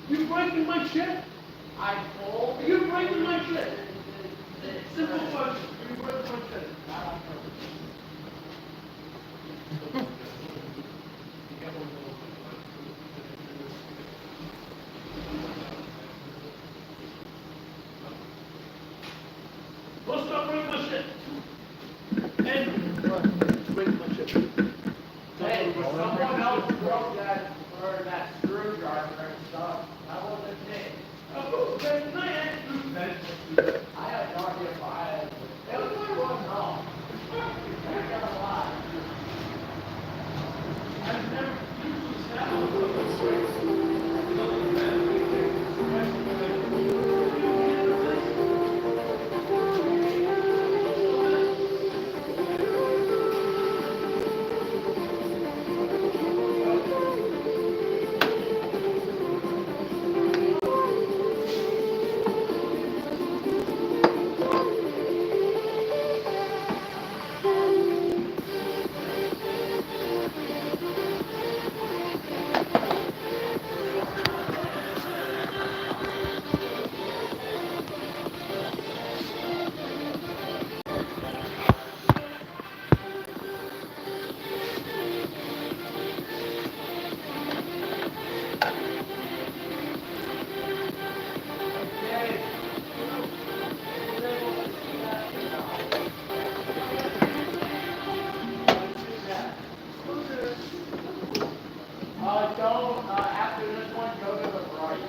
You breaking my shit? I told you. You breaking my shit? Simple question. You breaking my shit? Not on purpose. Don't stop breaking my shit. And breaking my shit. Hey, someone else broke that screwdriver and stuff. That wasn't me. Oh, that's nice. I have no idea why. It was my one wrong. I'm gonna lie. I've never used that. After this one, go to the right.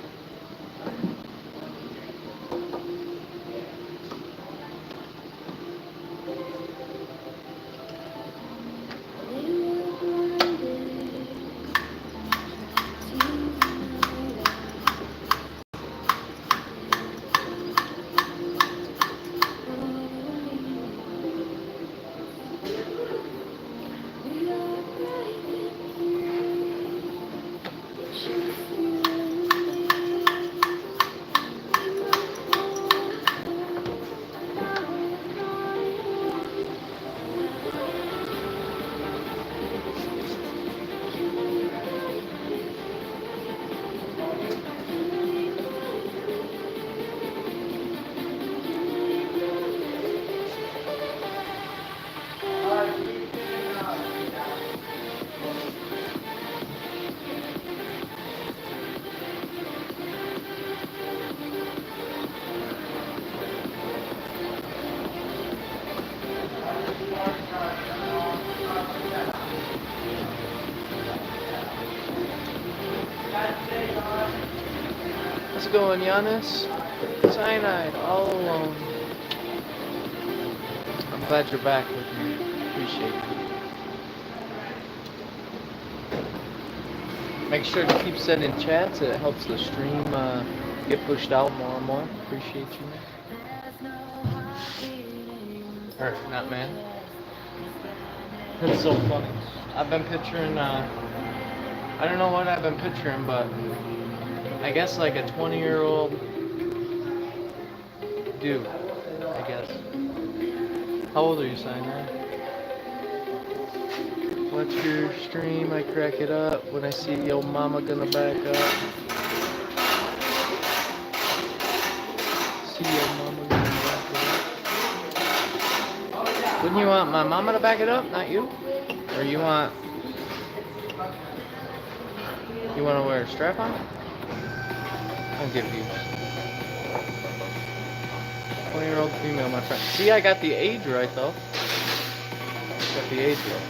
How's it going, Giannis? Cyanide, all alone. I'm glad you're back with me. Appreciate it. Make sure to keep sending chats. It helps the stream get pushed out more and more. Appreciate you. Or not, man. It's so funny. I've been picturing. I don't know what I've been picturing, but I guess like a 20-year-old dude. I guess. How old are you, Cyanide? Watch your stream, I crack it up when I see yo mama gonna back up. See yo mama gonna back it up. Wouldn't you want my mama to back it up, not you? Or you want to wear a strap on? I'll give you. 20-year-old female, my friend. See, I got the age right though. Got the age right.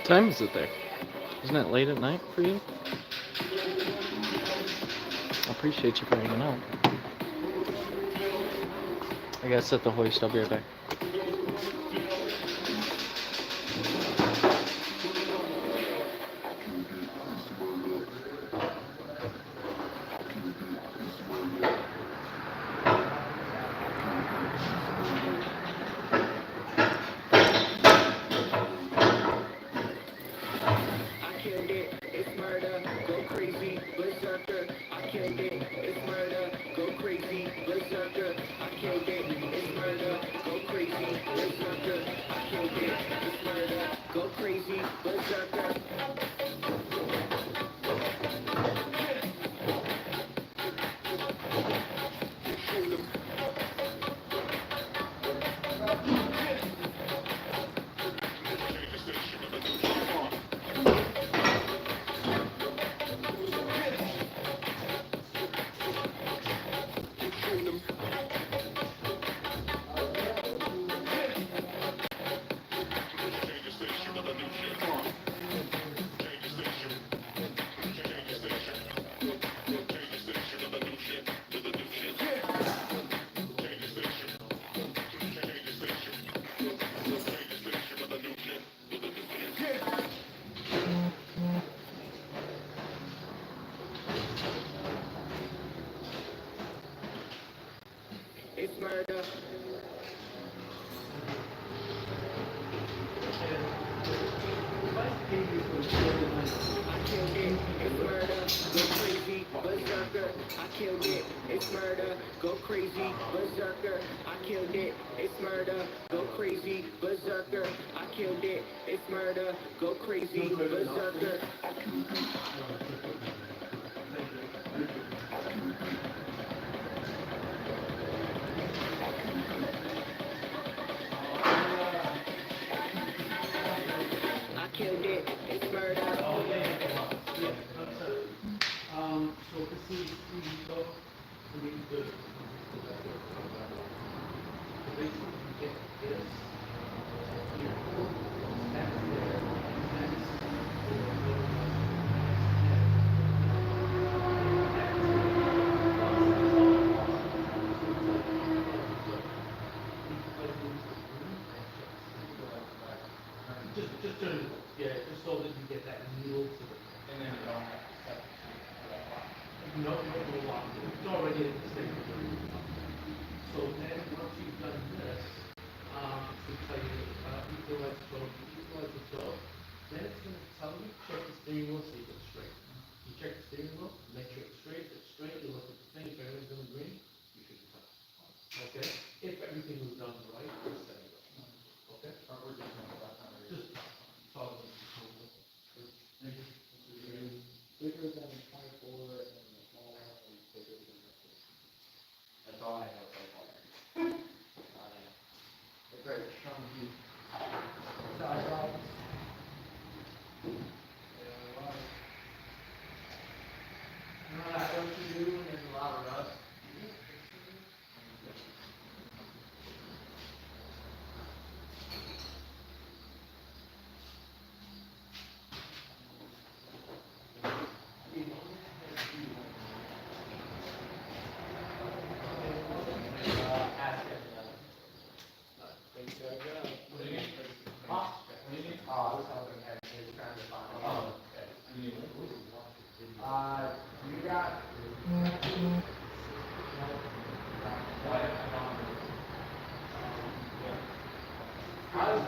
time is it there? Isn't it late at night for you? I appreciate you for hanging out. I gotta set the hoist. I'll be right back.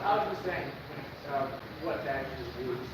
I was just saying, what that is used.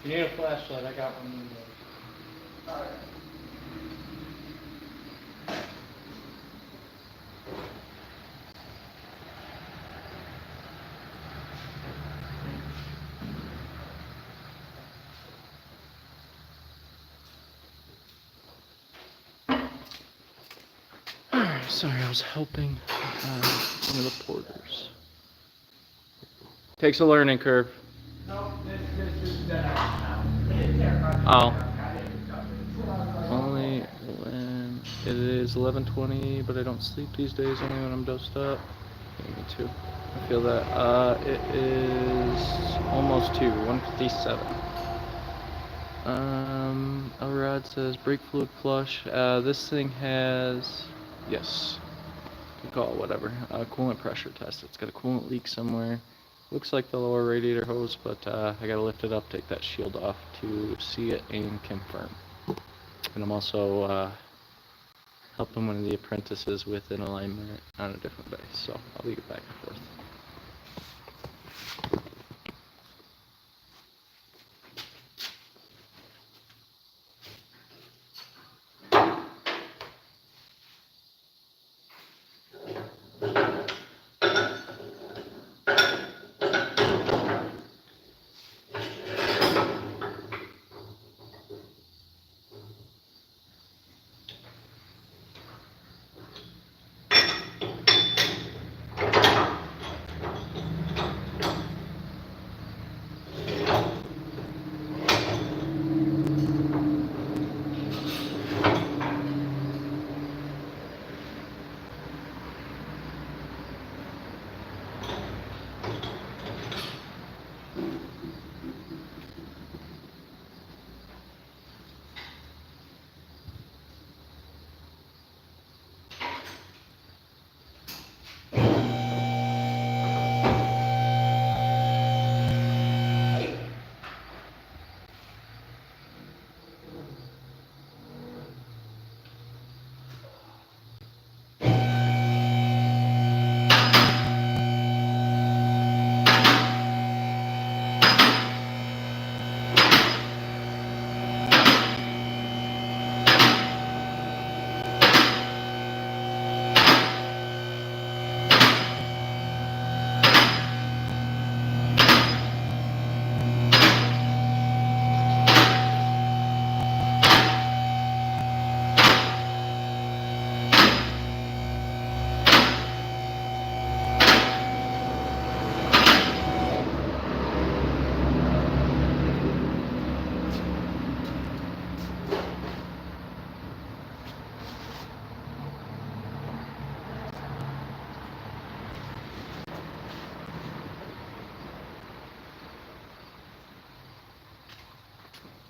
you need a flashlight, I got one. Alright. Alright, sorry, I was helping one of the porters. Takes a learning curve. No, this is dead now. It's there, Oh. I didn't touch it. Only when it is 11:20, but I don't sleep these days. Only when I'm dosed up. Yeah, me too. I feel that. It is almost 1:57. Elrod says brake fluid flush. This thing has, yes, you can call it whatever. Coolant pressure test. It's got a coolant leak somewhere. Looks like the lower radiator hose, but I gotta lift it up, take that shield off to see it and confirm. And I'm also helping one of the apprentices with an alignment on a different base, so I'll leave it back and forth.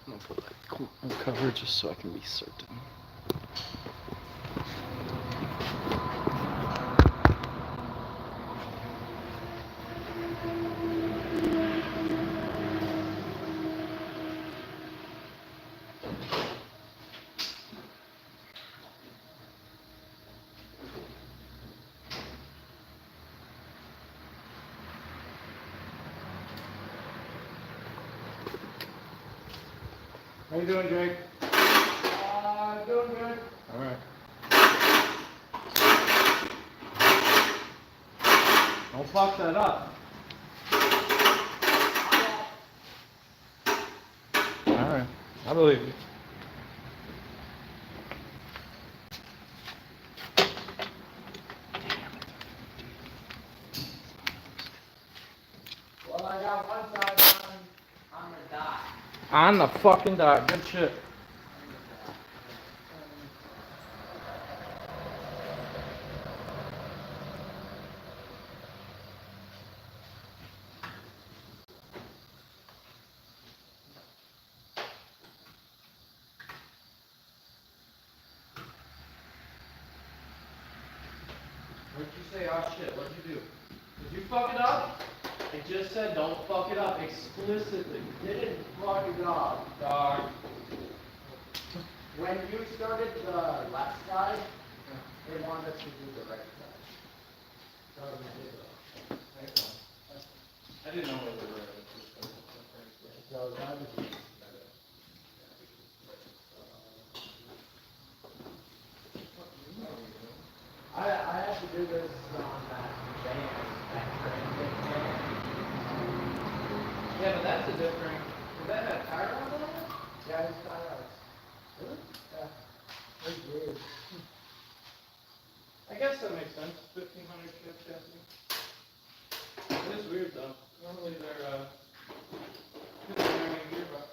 I'm gonna put that coolant cover just so I can be certain. How you doing, Jake? Doing good. Alright. Don't fuck that up. Alright. I believe you. Well, I got one side on the dot. On the fucking dot. Good shit. What'd you say? Oh shit, what'd you do? Did you fuck it up? I just said don't fuck it up explicitly. Didn't fuck it up, dog. When you started the left side, they wanted us to do the right side. So we did it. I didn't know what they were. So that was I have to do this on that van, that train. Yeah, but that's a different. Does that have tire on it? Yeah, it's tire. Really? Yeah. That's weird. I guess that makes sense. 1,500 shift chassis. It is weird though. Normally they're 1,500 gearbox.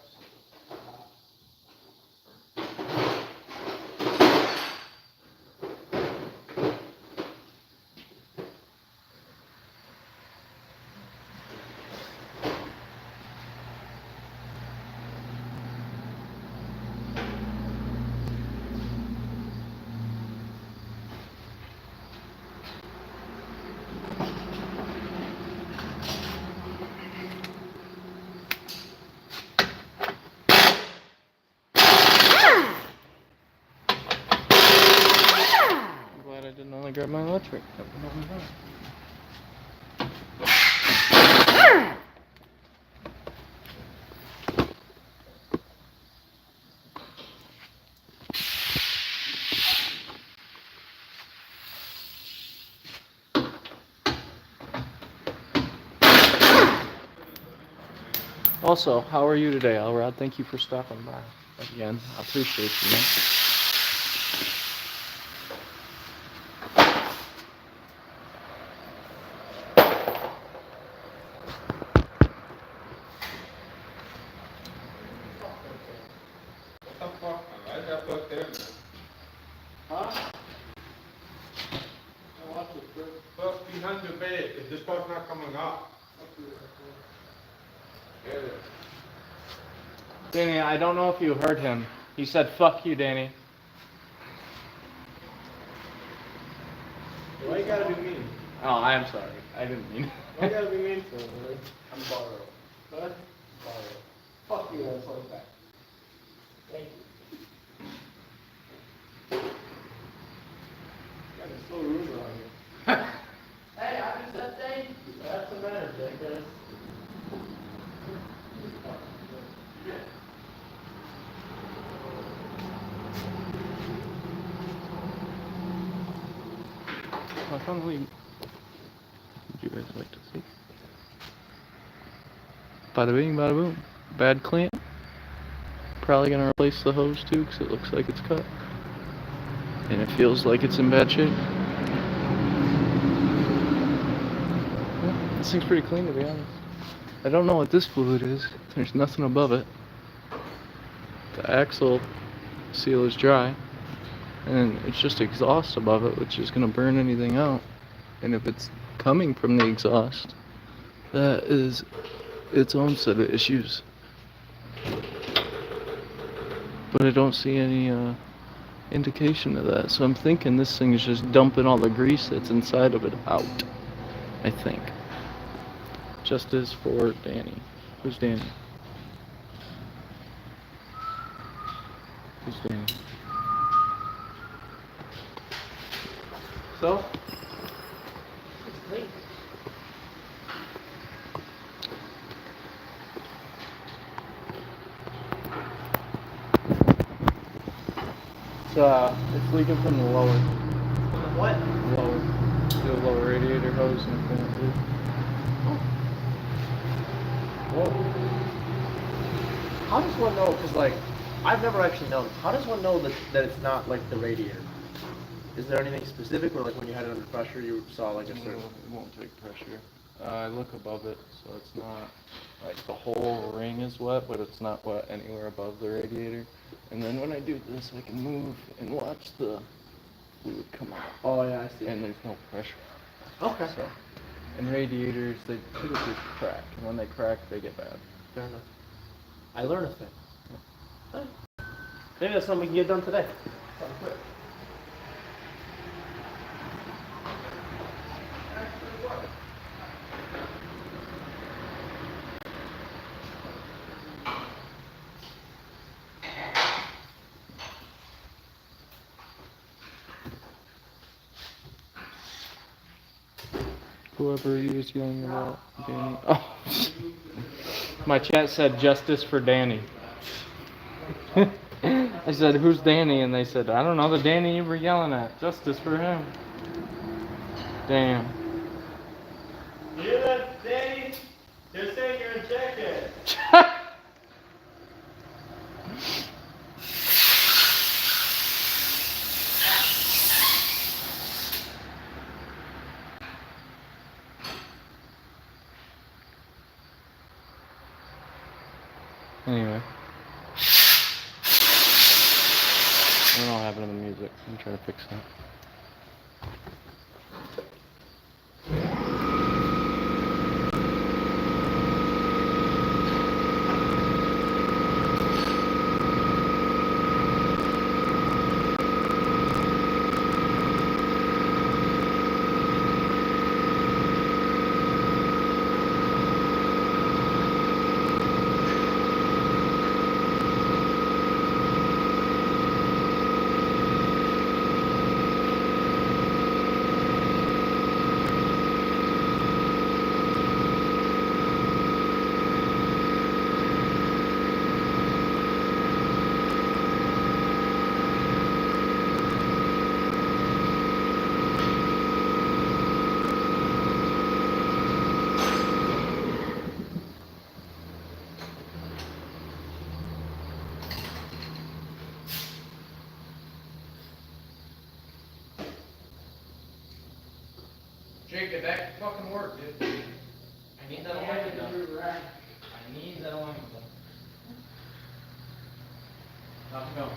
I'm glad I didn't only grab my electric. Also, how are you today, Elrod? Thank you for stopping by again. I appreciate you, man. What the fuck, man? Why is that plugged in, man? Huh? I watched it first. Plug behind the bed. If this plug's not coming up. Get it. Danny, I don't know if you heard him. He said, "Fuck you, Danny." Why you gotta be mean? Oh, I am sorry. I didn't mean. Why you gotta be mean to him, man? I'm borrowed. What? Borrowed. Fuck you, asshole. Back. Thank you. God, it's so rude around here. Hey, I just said thank you. That's the matter, Jackass. I finally. Would you guys like to see? Bada bing, bada boom. Bad clamp. Probably gonna replace the hose too, because it looks like it's cut. And it feels like it's in bad shape. Yeah, this thing's pretty clean, to be honest. I don't know what this fluid is. There's nothing above it. The axle seal is dry. And it's just exhaust above it, which is gonna burn anything out. And if it's coming from the exhaust, that is its own set of issues. But I don't see any indication of that. So I'm thinking this thing is just dumping all the grease that's inside of it out. I think. Just as for Danny. Who's Danny? Who's Danny? So? It's clean. It's leaking from the lower. What? Lower. The lower radiator hose and everything. Whoa. How does one know? Because, like, I've never actually known. How does one know that it's not, like, the radiator? Is there anything specific where, like, when you had it under pressure, you saw, like, a certain... It won't take pressure. I look above it, so it's not, like, the whole ring is wet, but it's not wet anywhere above the radiator. And then when I do this, I can move and watch the fluid come out. Oh, yeah, I see. And there's no pressure. Okay. So, and radiators, they typically crack. And when they crack, they get bad. Fair enough. I learned a thing. Huh. Maybe that's something we can get done today. Something quick. Whoever he was yelling about Danny. Oh, my chat said justice for Danny. I said, who's Danny? And they said, I don't know, the Danny you were yelling at. Justice for him. Damn. You hear that, Danny? They're saying you're infected. Anyway. I don't know what happened to the music. I'm trying to fix that. Jacob, that can fucking work, dude. I need that alignment though. I need that alignment though. How's it going?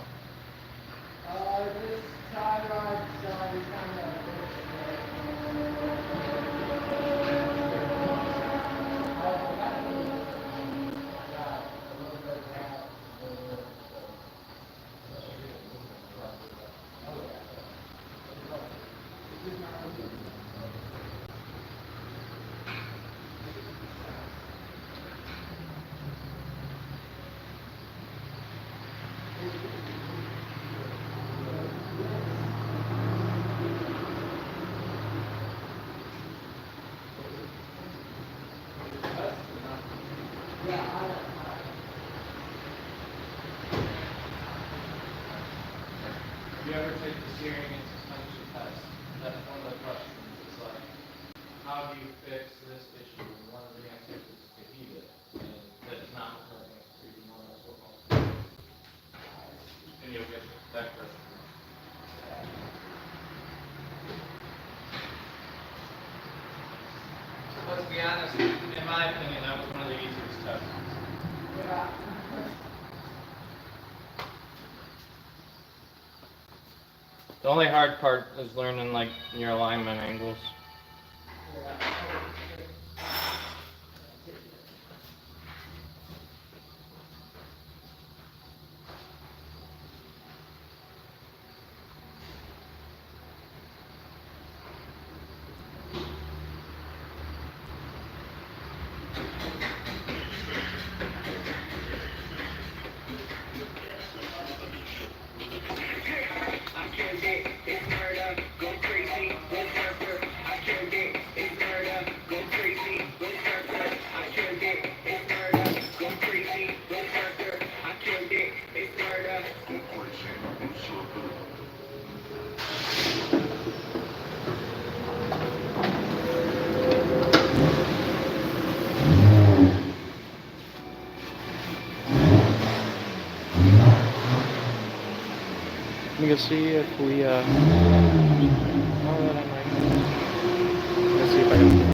This tie rod's kind of If you ever take the steering and suspension test, that's one of the questions. It's like, how do you fix this issue? And one of the answers is to heat it. And that's not occurring at 3D normal football. And you'll get that question. Let's be honest, in my opinion, that was one of the easiest tests. yeah. The only hard part is learning like your alignment angles. We can see if we, oh, that I might. Let's see if I can.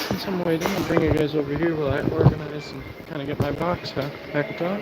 Since I'm waiting, I'll bring you guys over here while I organize and kind of get my box back up.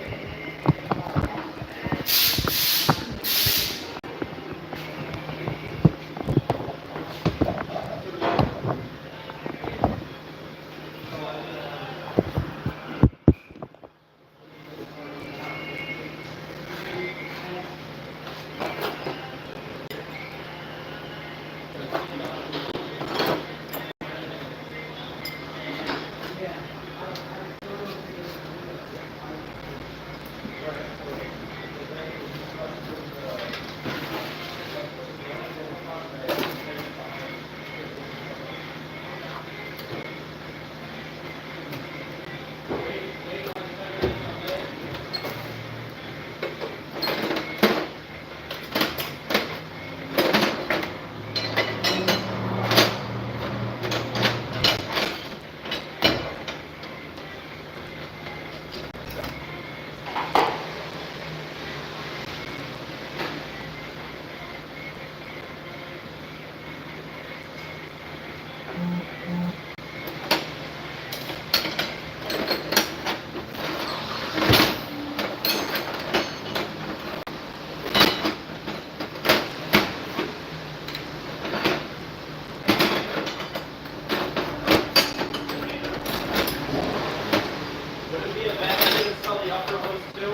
Would it be a bad idea to sell the upper hose too?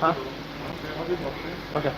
Huh? Okay.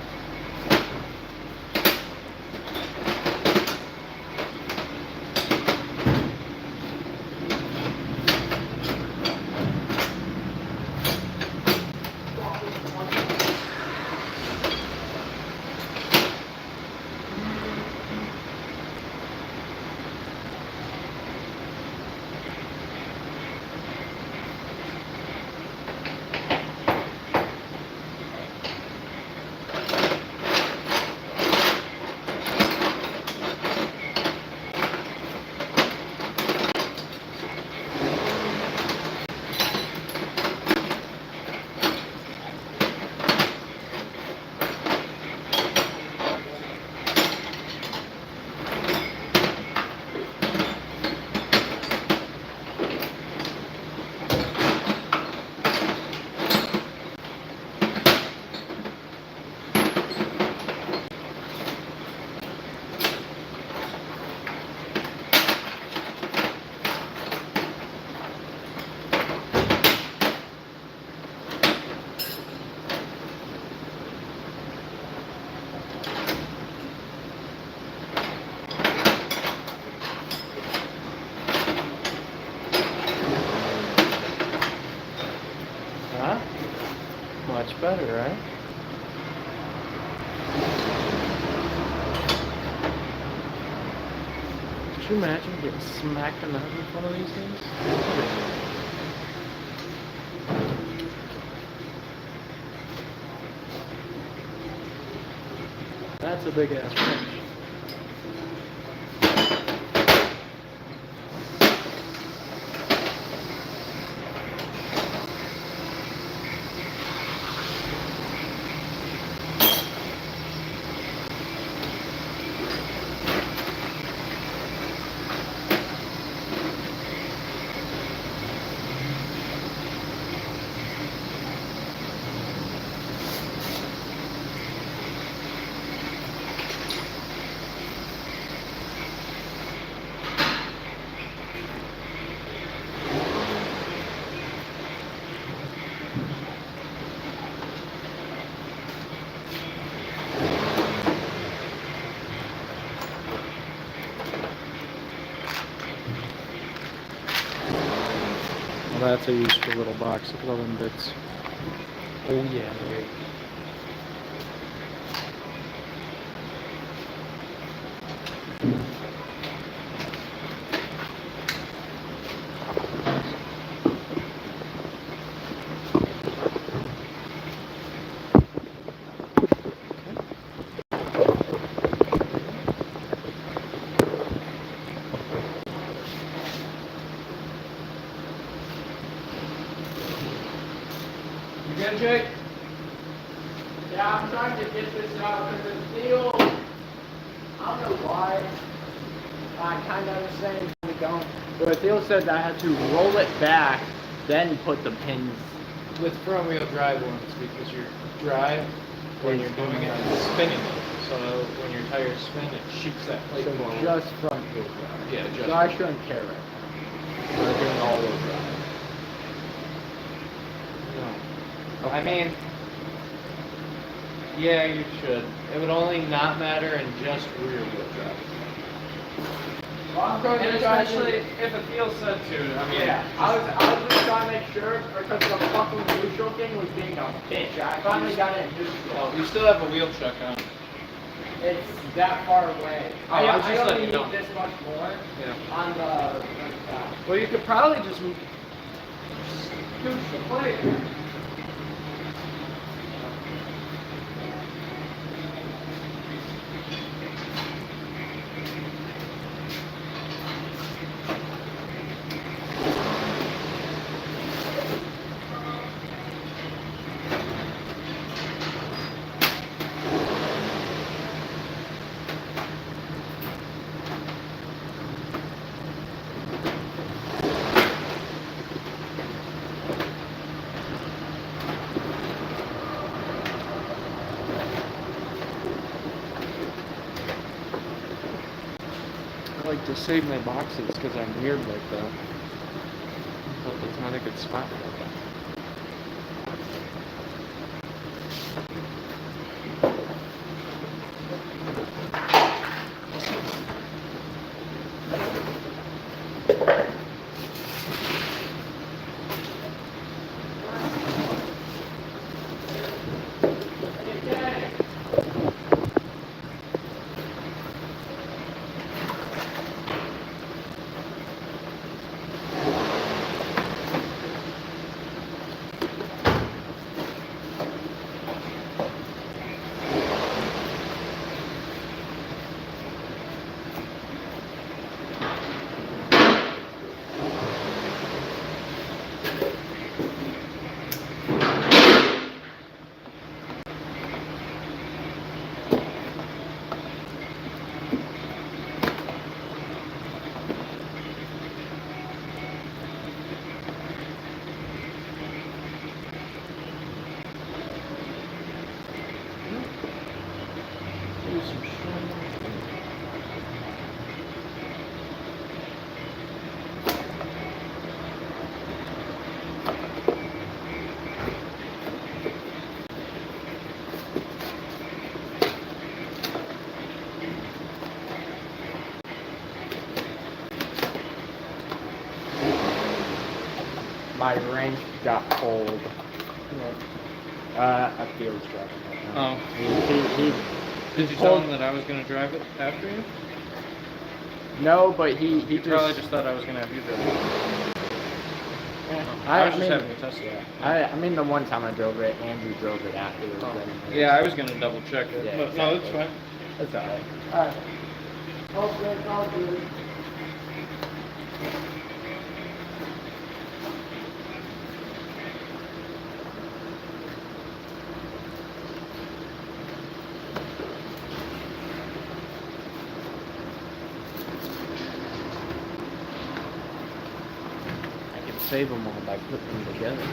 better, right? Could you imagine getting smacked in the head with one of these things? That's a big ass wrench. Well, that's a useful little box. Look at all them bits. Oh yeah, there. You good, Jake? Yeah, I'm trying to get this out because the steel, I don't know why. I kind of understand if we don't. But Theo said that I had to roll it back, then put the pins. With front wheel drive ones, because your drive, when you're doing it, it's spinning. So when your tires spin, it shoots that plate So forward. just front wheel drive. Yeah, just. So I shouldn't care right now. So I'm doing all wheel drive. No. I mean, yeah, you should. It would only not matter in just rear wheel drive. Well, I'm going And to try especially to... if it feels said to. I mean, Yeah, I was just trying to make sure because the fucking neutral thing was being a bitch. I finally got it in neutral. Oh, you still have a wheel check on. It's that far away. Oh, I was just only letting you know. need this much more Yeah. on the Well, you could probably just scooch the plate. I like to save my boxes because I'm weird like that. But that's not a good spot for that. My wrench got cold. I feel he's driving right now. Oh. He Did you tell him that I was gonna drive it after you? no, but he You probably just thought I was gonna have you drive it. I was just having to test it out. I mean, the one time I drove it, Andrew drove it after. Yeah, I was gonna double check it, Yeah, but no, it's exactly. fine. That's alright. Alright. Hopefully it's all good. I can save them all by putting them together.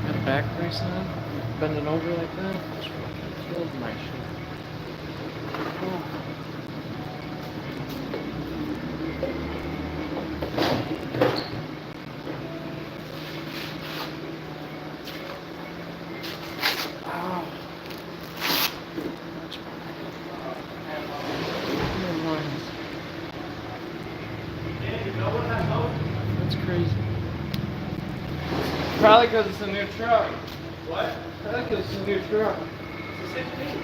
Got a back brace on? Bending over like that? Just fucking killed my shit. Ow. That's crazy. Probably because it's a new truck. What? Probably because it's a new truck. It's the 16.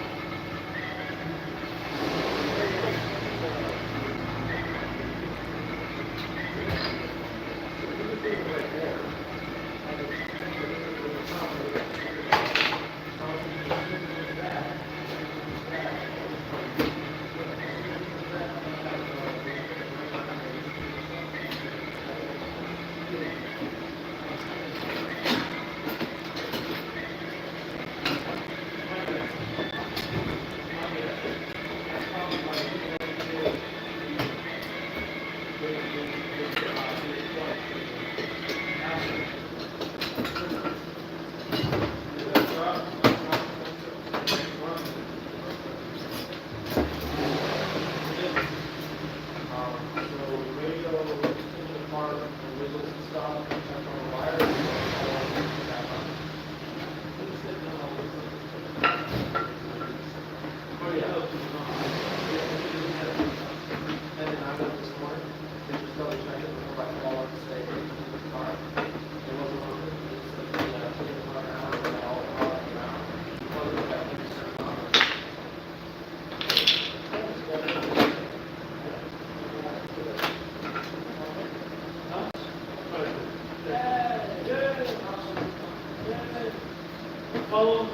Follow.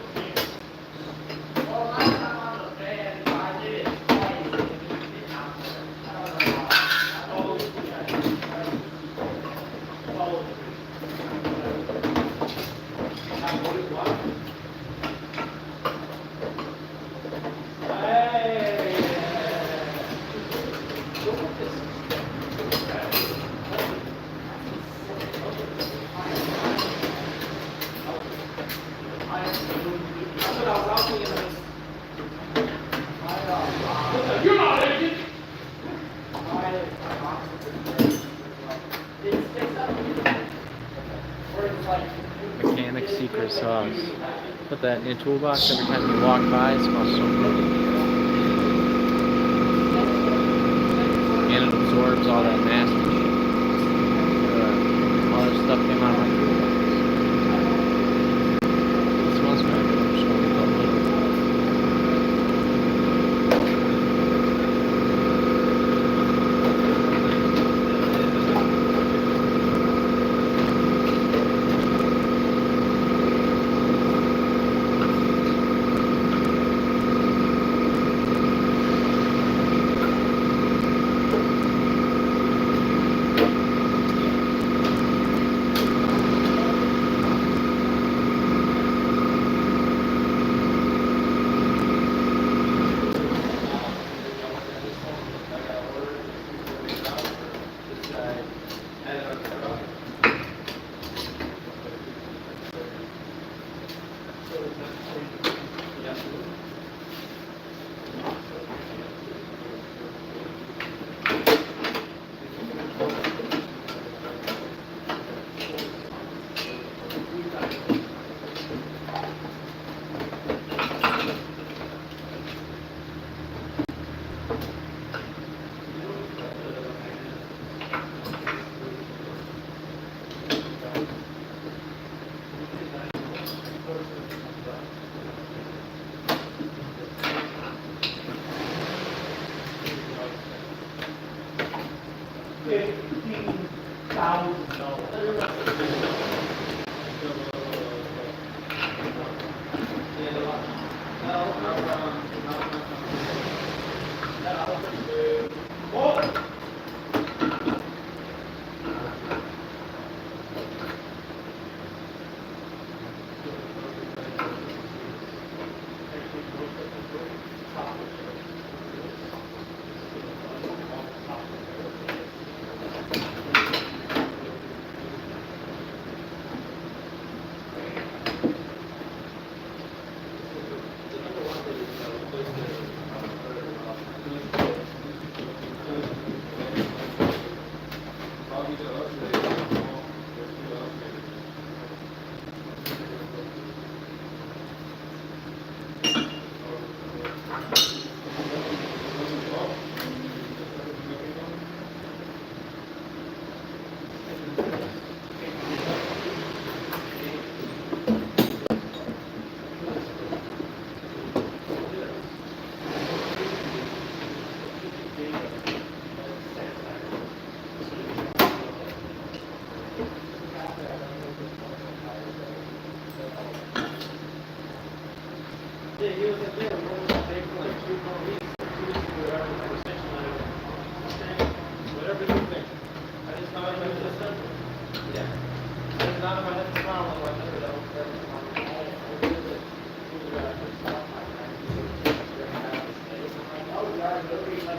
sauce. Put that in your toolbox every time you walk by. It smells so good. And it absorbs all that nasty shit. All that stuff came out of my toolbox. It smells good. I'm just gonna leave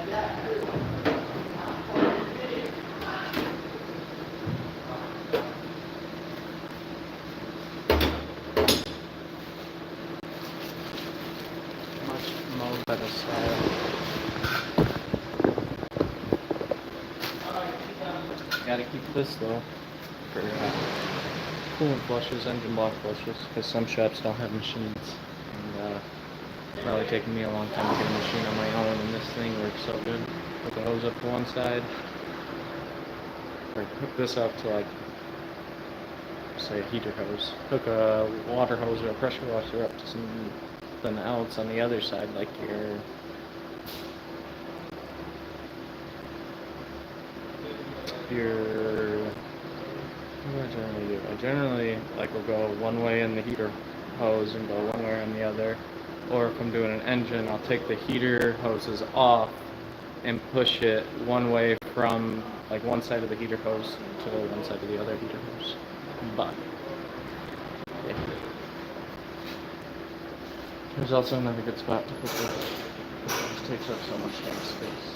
that little. Much better style. Gotta keep this though for coolant flushes, engine block flushes, because some shops don't have machines. And it's probably taking me a long time to get a machine on my own, and this thing works so good. Put the hose up to one side, or hook this up to, like, say a heater hose. Hook a water hose or a pressure washer up to something else on the other side, like what do I generally do? I generally, like, will go one way in the heater hose and go one way on the other. Or if I'm doing an engine, I'll take the heater hoses off and push it one way from, like, one side of the heater hose to one side of the other heater hose. But yeah. There's also another good spot to put this. It just takes up so much damn space.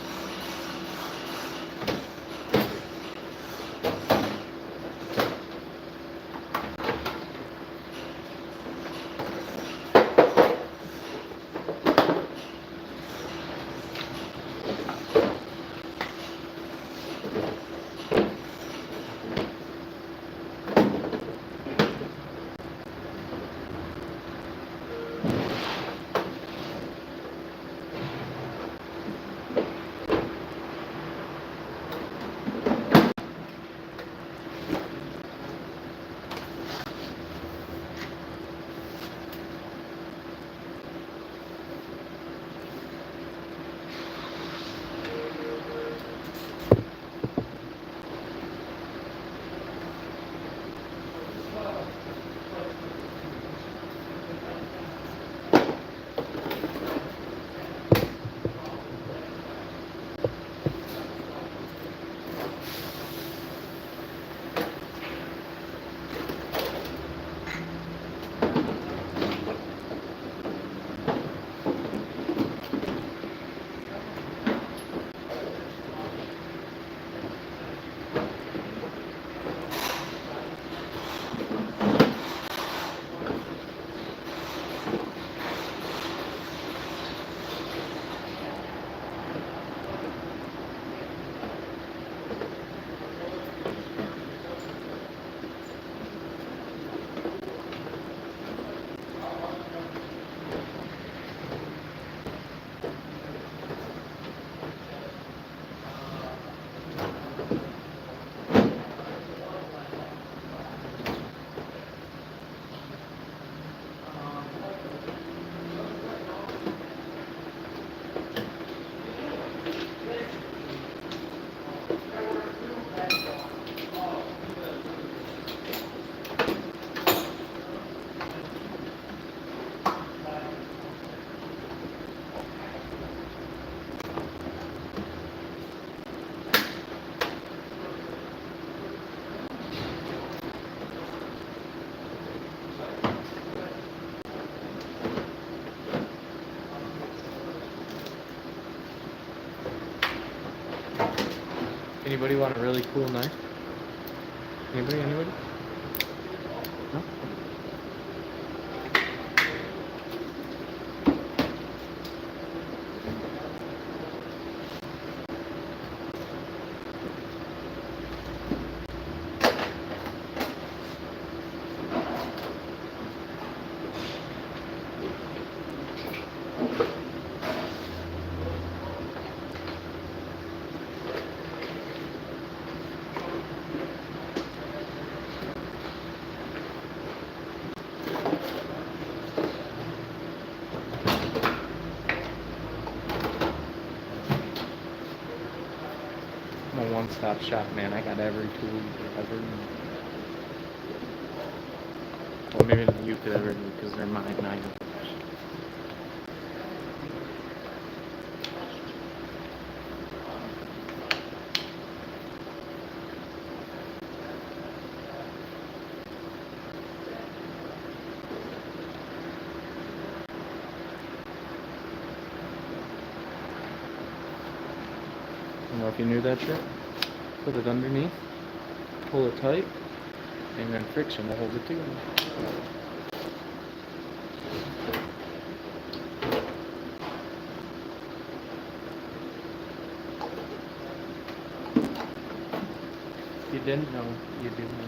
Anybody want a really cool knife? Anybody? No? I'm a one-stop shop, man. I got every tool you could ever need. Well, maybe not you could ever need, because they're mine, not yours. I don't know if you knew that trick. Put it underneath, pull it tight, and then friction will hold it together. You didn't know, you didn't know.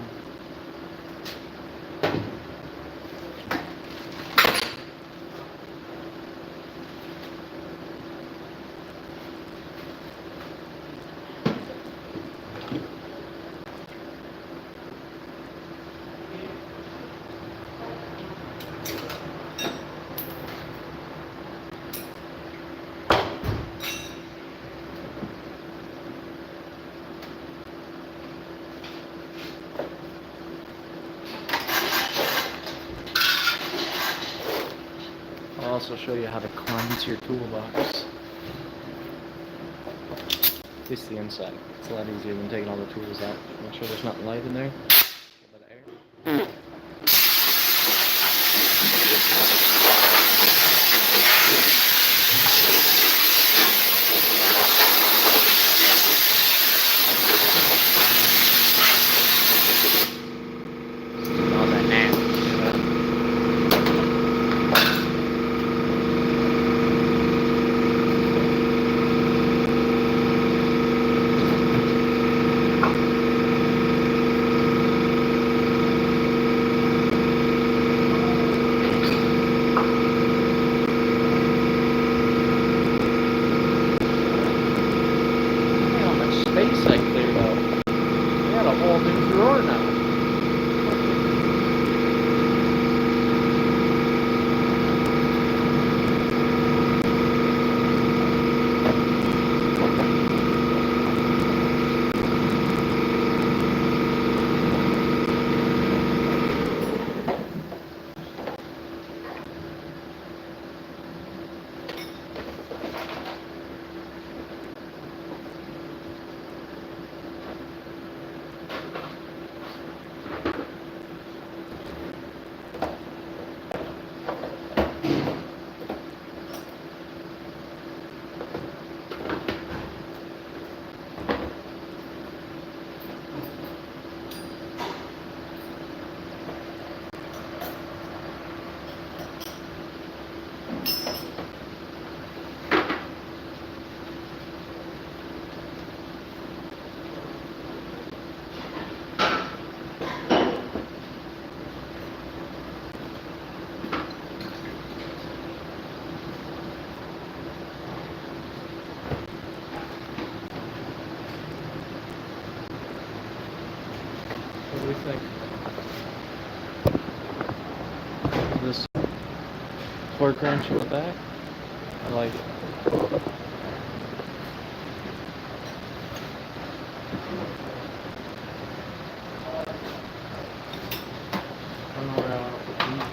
I'll also show you how to cleanse your toolbox. At least the inside. It's a lot easier than taking all the tools out. Make sure there's not light in there. A little bit of air. All that nasty stuff. Look how much space I cleared out. I got a whole new drawer now. What do we think? This torque wrench in the back? I like it. I don't know where I want to put these.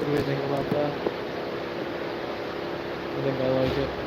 What do you think about that? I think I like it.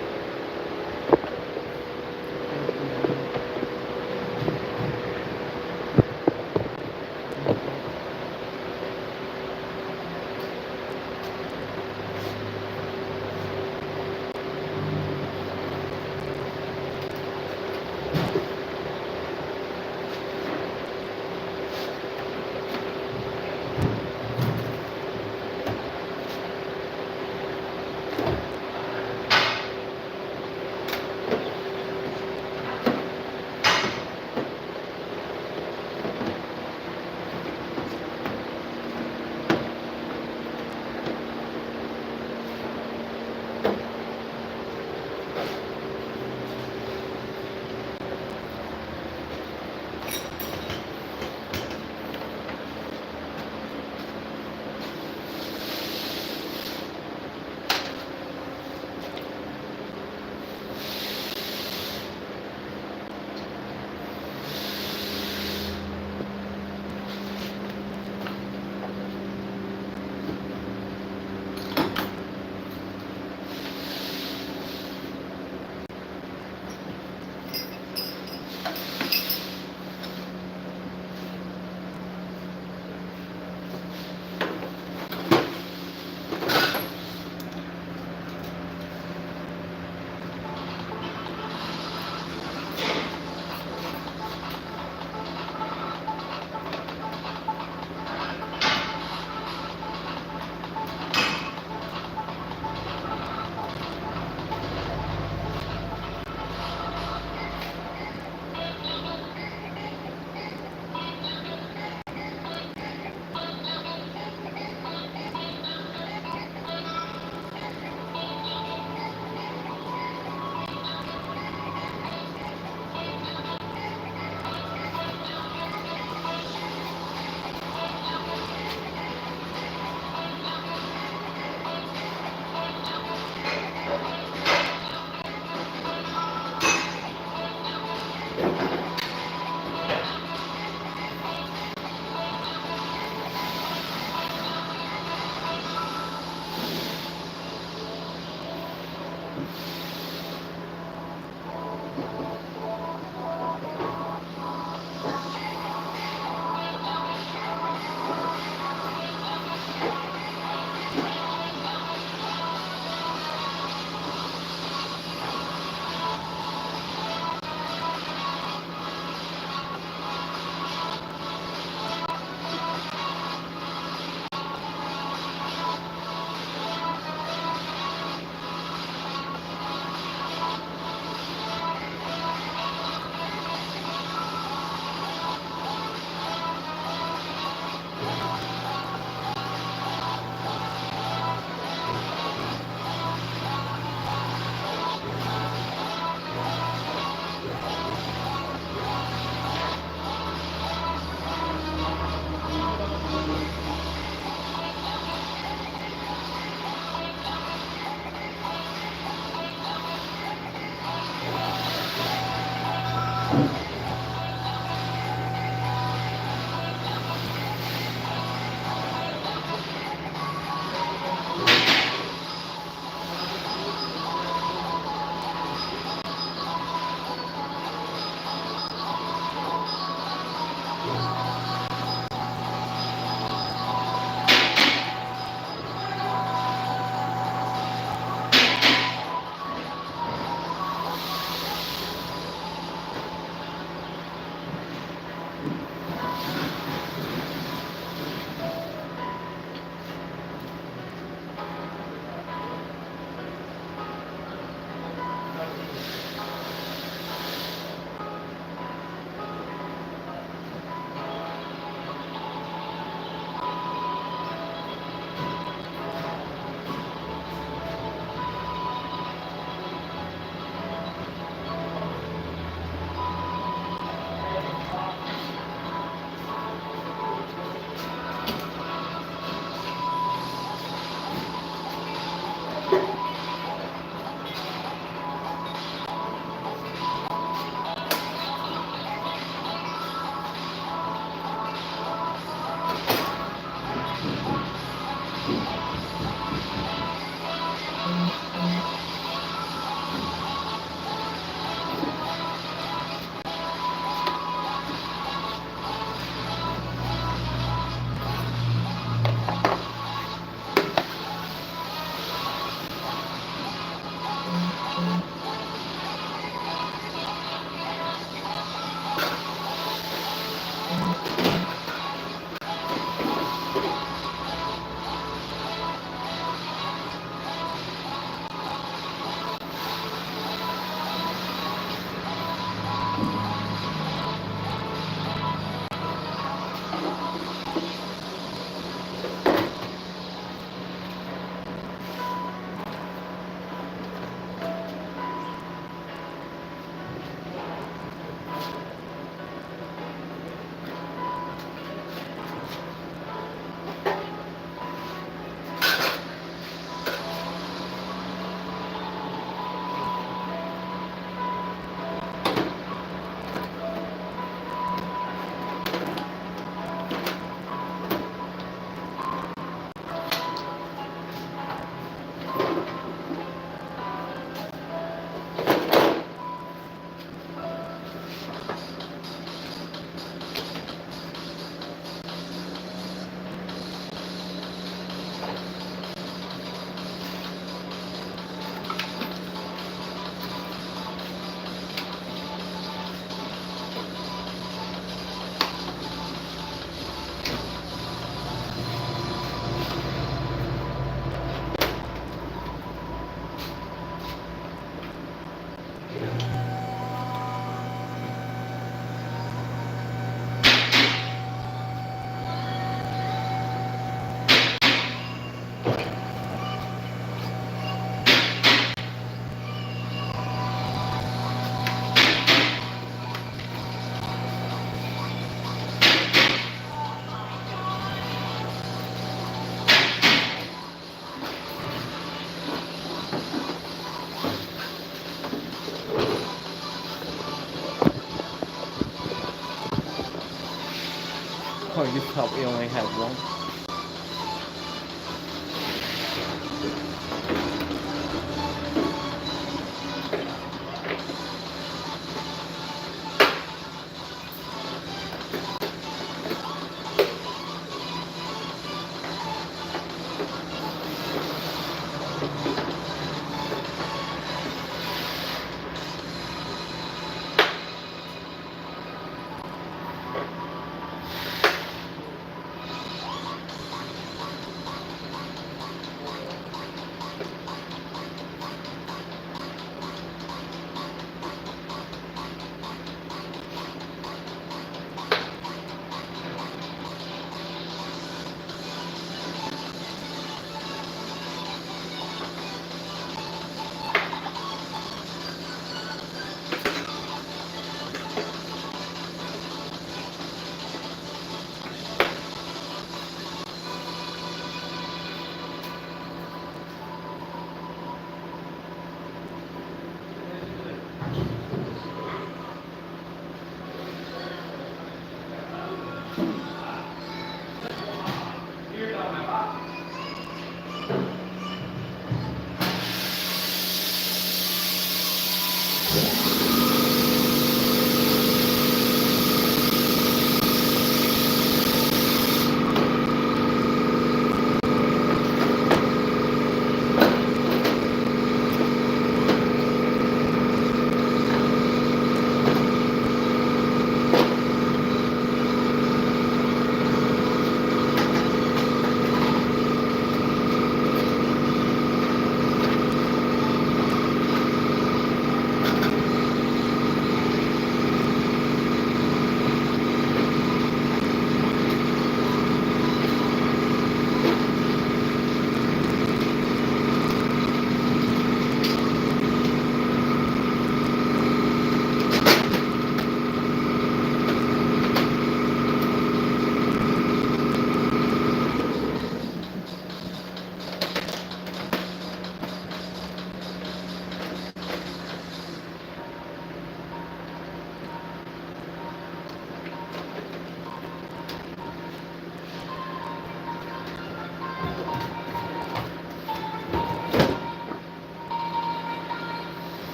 Oh, you thought we only had one?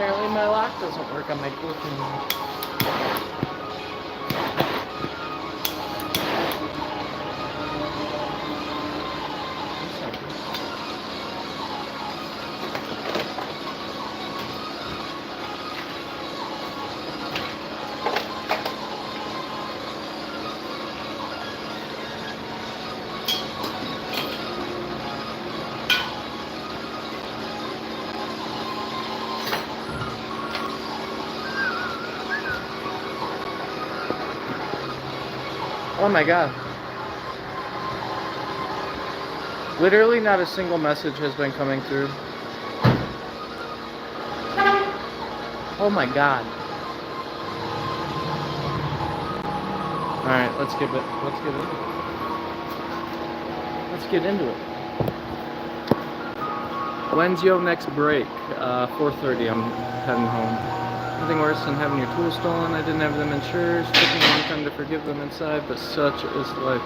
Apparently my lock doesn't work on my cooking. Oh my god. Literally not a single message has been coming through. Oh my god. Alright, let's get into it. When's your next break? 4:30, I'm heading home. Nothing worse than having your tools stolen. I didn't have them insured. Took me a long time to forgive them inside, but such is life.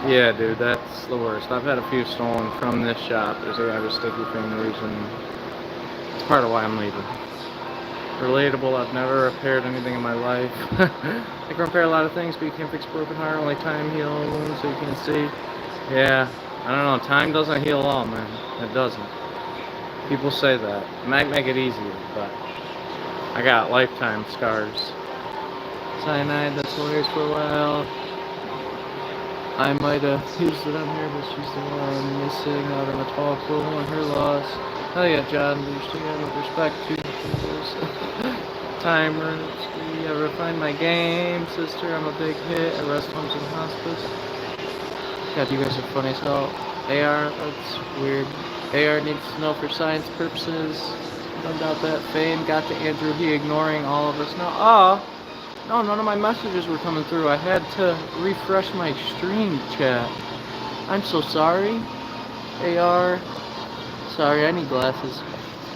Yeah, dude, that's the worst. I've had a few stolen from this shop. There's a guy with sticky fingers, and it's part of why I'm leaving. Relatable. I've never repaired anything in my life. I can repair a lot of things, but you can't fix a broken heart. Only time heals wounds, so you can't see. Yeah, I don't know. Time doesn't heal all, man. It doesn't. People say that. It might make it easier, but I got lifetime scars. Cyanide, that's lawyers for a while. I might have used it on her, but she's the one missing out on a tall pool on her loss. Oh yeah, John, we used to get with respect to timers. Do you ever find my game, sister? I'm a big hit at rest homes and hospice. God, you guys are funny as hell. AR, that's weird. AR needs to know for science purposes. Found out that fame got to Andrew, he ignoring all of us now. No, none of my messages were coming through. I had to refresh my stream chat. I'm so sorry. AR. Sorry, I need glasses.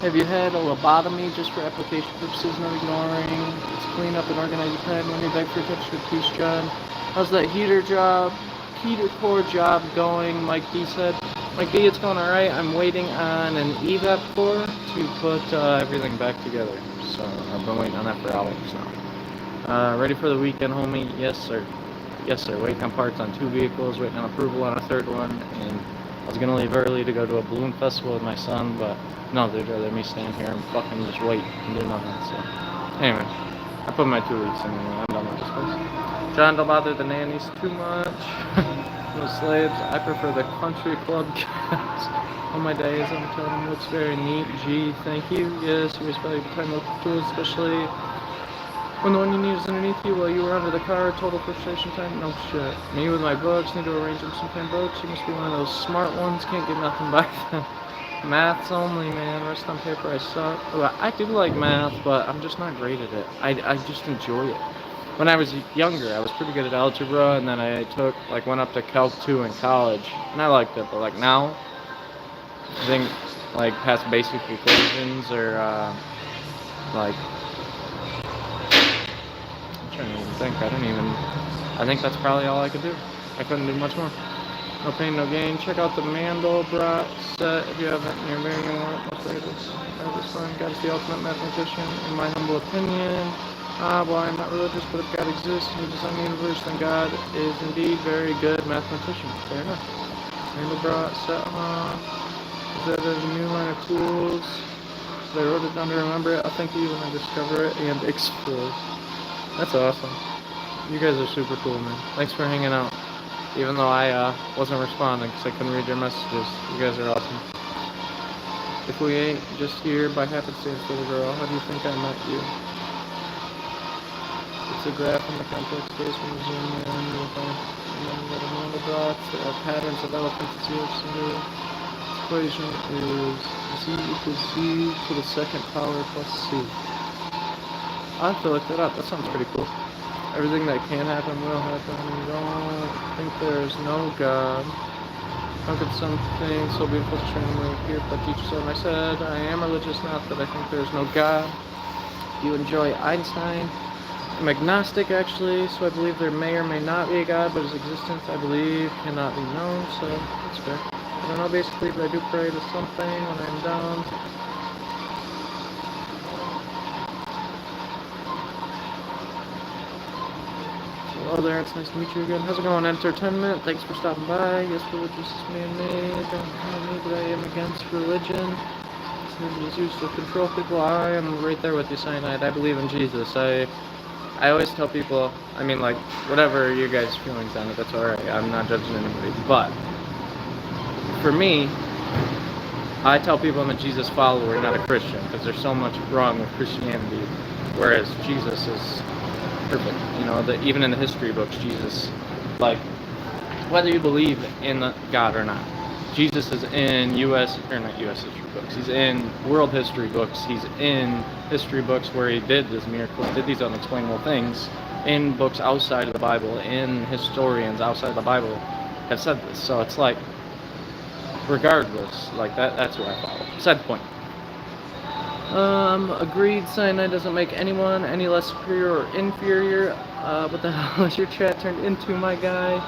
Have you had a lobotomy just for application purposes, no ignoring? Let's clean up and organize your time. Let me beg for texture, please, John. How's that heater core job going? Mike D said. Mike D, it's going alright. I'm waiting on an evap core to put everything back together. So I've been waiting on that for hours now. Ready for the weekend, homie? Yes, sir. Yes, sir. Waiting on parts on 2 vehicles, waiting on approval on a 3rd one, and I was gonna leave early to go to a balloon festival with my son, but no, they'd rather me stand here and fucking just wait and do nothing, so. Anyway, I put my 2 weeks in anyway, I'm done with this place. John, don't bother the nannies too much. No slaves, I prefer the country club cats. On my days, I'm telling them looks very neat. Gee, thank you. Yes, you respect your time local tools, especially when the one you need is underneath you while you were under the car. Total frustration time? No shit. Me with my books, need to arrange them some kind of books. You must be one of those smart ones, can't get nothing by them. Maths only, man. Rest on paper, I suck. Well, I do like math, but I'm just not great at it. I just enjoy it. When I was younger, I was pretty good at algebra, and then I went up to Calc 2 in college, and I liked it, but like now, I think, like, past basic equations, or, like, I'm trying to even think, I think that's probably all I could do. I couldn't do much more. No pain, no gain. Check out the Mandelbrot set if you haven't, and you're marrying anyone. Most latest. That was fun. God is the ultimate mathematician, in my humble opinion. Well, I'm not religious, but if God exists and He designed the universe, then God is indeed very good mathematician. Fair enough. Mandelbrot set, is that a new line of tools? I wrote it down to remember it. I'll thank you when I discover it and explore. That's awesome. You guys are super cool, man. Thanks for hanging out. Even though I wasn't responding because I couldn't read your messages. You guys are awesome. If we ain't just here by happenstance, little girl, how do you think I met you? It's a graph in the complex space when you zoom in with a Mandelbrot. Patterns of elephants 0 to 0. Equation is z equals z to the 2nd power plus c. I'll have to look that up. That sounds pretty cool. Everything that can happen will happen. You don't think there's no God. How could something so beautiful to train me here but teach yourself? I said, I am religious, not that I think there's no God. Do you enjoy Einstein? I'm agnostic, actually, so I believe there may or may not be a God, but his existence, I believe, cannot be known, so that's fair. I don't know, basically, but I do pray to something when I'm down. Hello there, it's nice to meet you again. How's it going, entertainment? Thanks for stopping by. Yes, religious is man-made. Don't tell me that I am against religion. It is used to control people. I am right there with you, Cyanide. I believe in Jesus. I always tell people, I mean, like, whatever your guys' feelings on it, that's alright. I'm not judging anybody. But, for me, I tell people I'm a Jesus follower, not a Christian, because there's so much wrong with Christianity, whereas Jesus is perfect. You know, even in the history books, Jesus, like, whether you believe in God or not, Jesus is in not U.S. history books. He's in world history books. He's in history books where he did this miracle, did these unexplainable things, in books outside of the Bible, in historians outside of the Bible have said this. So it's like, regardless, like that's what I follow. Beside the point. Agreed, cyanide doesn't make anyone any less superior or inferior. What the hell is your chat turned into, my guy?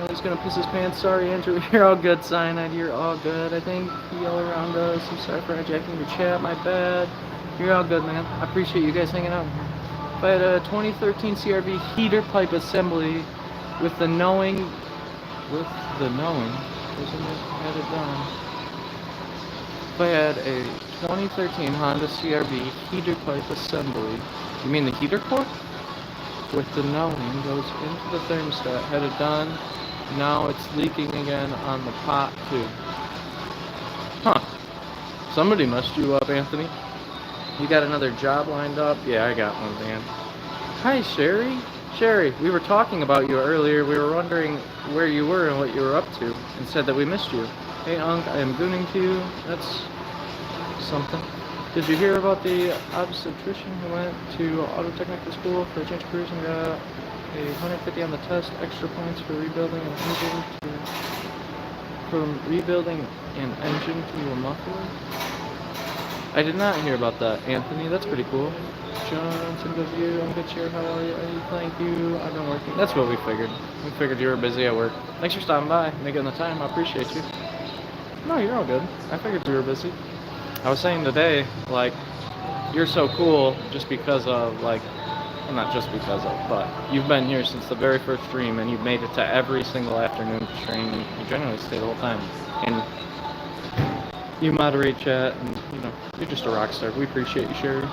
He's gonna piss his pants. Sorry, Andrew. You're all good, cyanide. You're all good. I think you all around us. I'm sorry for hijacking your chat. My bad. You're all good, man. I appreciate you guys hanging out. If I had a 2013 CRV heater pipe assembly with the knowing, wasn't it? Had it done. If I had a 2013 Honda CRV heater pipe assembly. You mean the heater core? With the knowing goes into the thermostat. Had it done. Now it's leaking again on the pot too. Huh. Somebody messed you up, Anthony. You got another job lined up? Yeah, I got one, Dan. Hi, Sherry. Sherry, we were talking about you earlier. We were wondering where you were and what you were up to, and said that we missed you. Hey, Unc, I am gooning to you. That's something. Did you hear about the obstetrician who went to Auto Technical School for a change of careers and got a 150 on the test, extra points for rebuilding an engine to a muffler? I did not hear about that, Anthony. That's pretty cool. Johnson goes, I'm good, cheer. How are you? Thank you. I've been working. That's what we figured. We figured you were busy at work. Thanks for stopping by, making the time. I appreciate you. No, you're all good. I figured you were busy. I was saying today, like, you're so cool just because of, like, well, not just because of, but you've been here since the very first stream, and you've made it to every single afternoon stream. You generally stay the whole time. And you moderate chat, and, you know, you're just a rock star. We appreciate you, Sherry.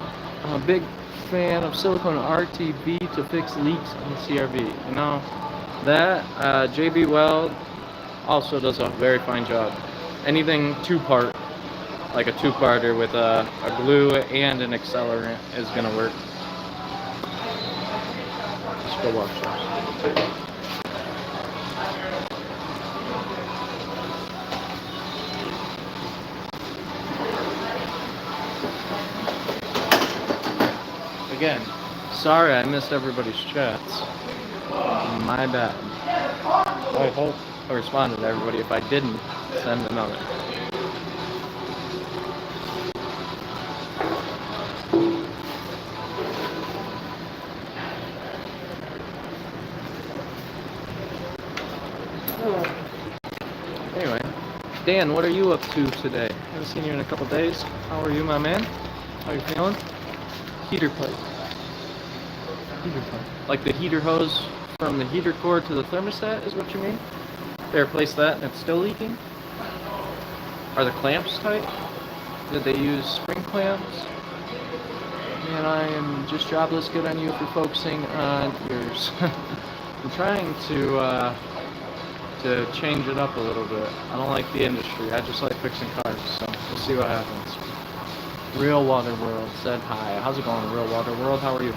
I'm a big fan of silicone RTB to fix leaks on the CRV. You know, that JB Weld also does a very fine job. Anything two-part, like a two-parter with a glue and an accelerant is gonna work. Let's go watch this. Again, sorry I missed everybody's chats. My bad. I hope I responded to everybody. If I didn't, send another. Anyway, Dan, what are you up to today? Haven't seen you in a couple days. How are you, my man? How you feeling? Heater pipe. Heater pipe. Like the heater hose from the heater core to the thermostat is what you mean? They replaced that and it's still leaking? Are the clamps tight? Did they use spring clamps? Man, I am just jobless. Good on you for focusing on yours. I'm trying to change it up a little bit. I don't like the industry. I just like fixing cars, so we'll see what happens. Real Water World said hi. How's it going, Real Water World? How are you?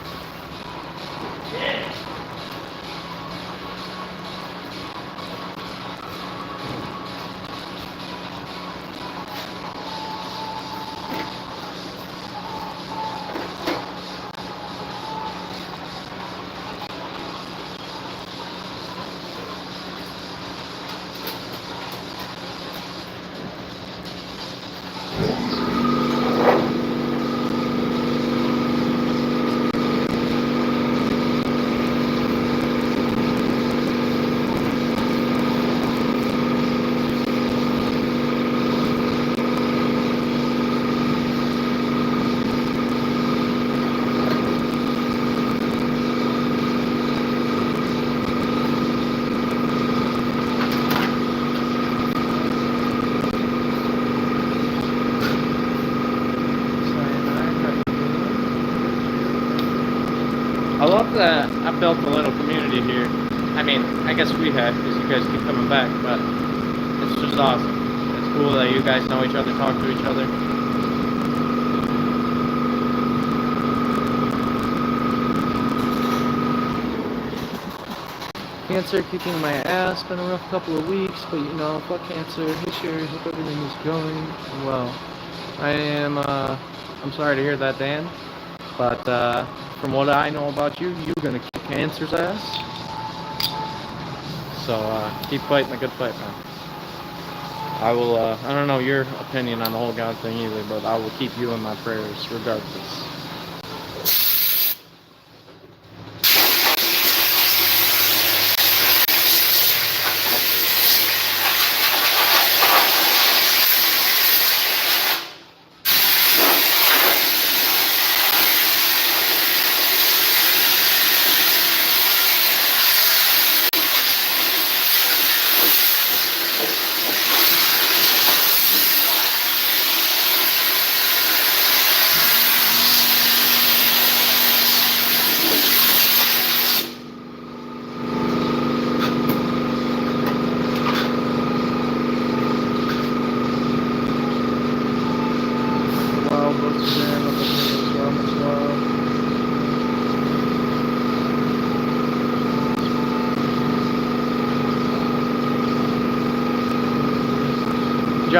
I love that I built a little community here. I mean, I guess we had, because you guys keep coming back, but it's just awesome. It's cool that you guys know each other, talk to each other. Cancer kicking my ass, been a rough couple of weeks, but you know, fuck cancer. Hey Sherry, hope everything is going well. I'm sorry to hear that, Dan, but from what I know about you, you're gonna kick cancer's ass. So keep fighting the good fight, man. I will, I don't know your opinion on the whole God thing either, but I will keep you in my prayers regardless.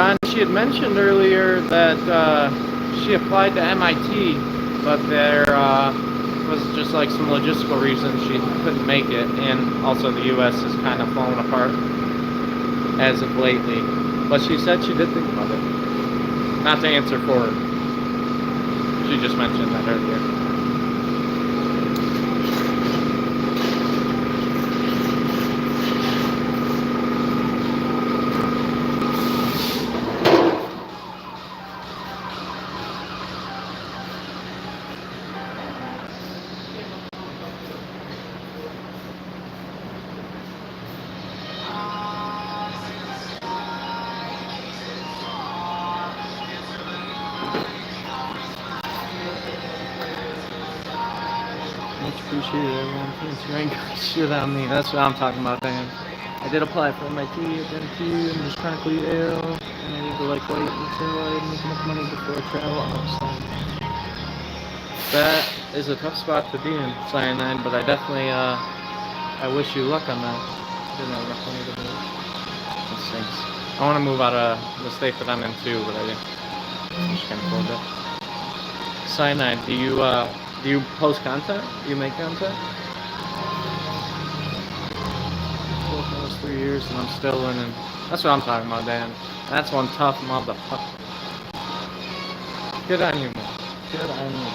John, she had mentioned earlier that she applied to MIT, but there was just like some logistical reasons she couldn't make it, and also the U.S. has kind of fallen apart as of lately. But she said she did think about it. Not to answer for her. She just mentioned that earlier. Much appreciated, everyone. Thanks for ranking shit on me. That's what I'm talking about, Dan. I did apply for MIT at NTU. I'm just chronically ill, and I need to like wait until I make enough money before I travel outside. That is a tough spot to be in, cyanide, but I definitely I wish you luck on that. Didn't have enough money to move. That stinks. I want to move out of the state that I'm in too, but I just can't afford it. Cyanide, do you post content? Do you make content? For almost 3 years and I'm still learning. That's what I'm talking about, Dan. That's one tough motherfucker. Good on you, man. Good on you.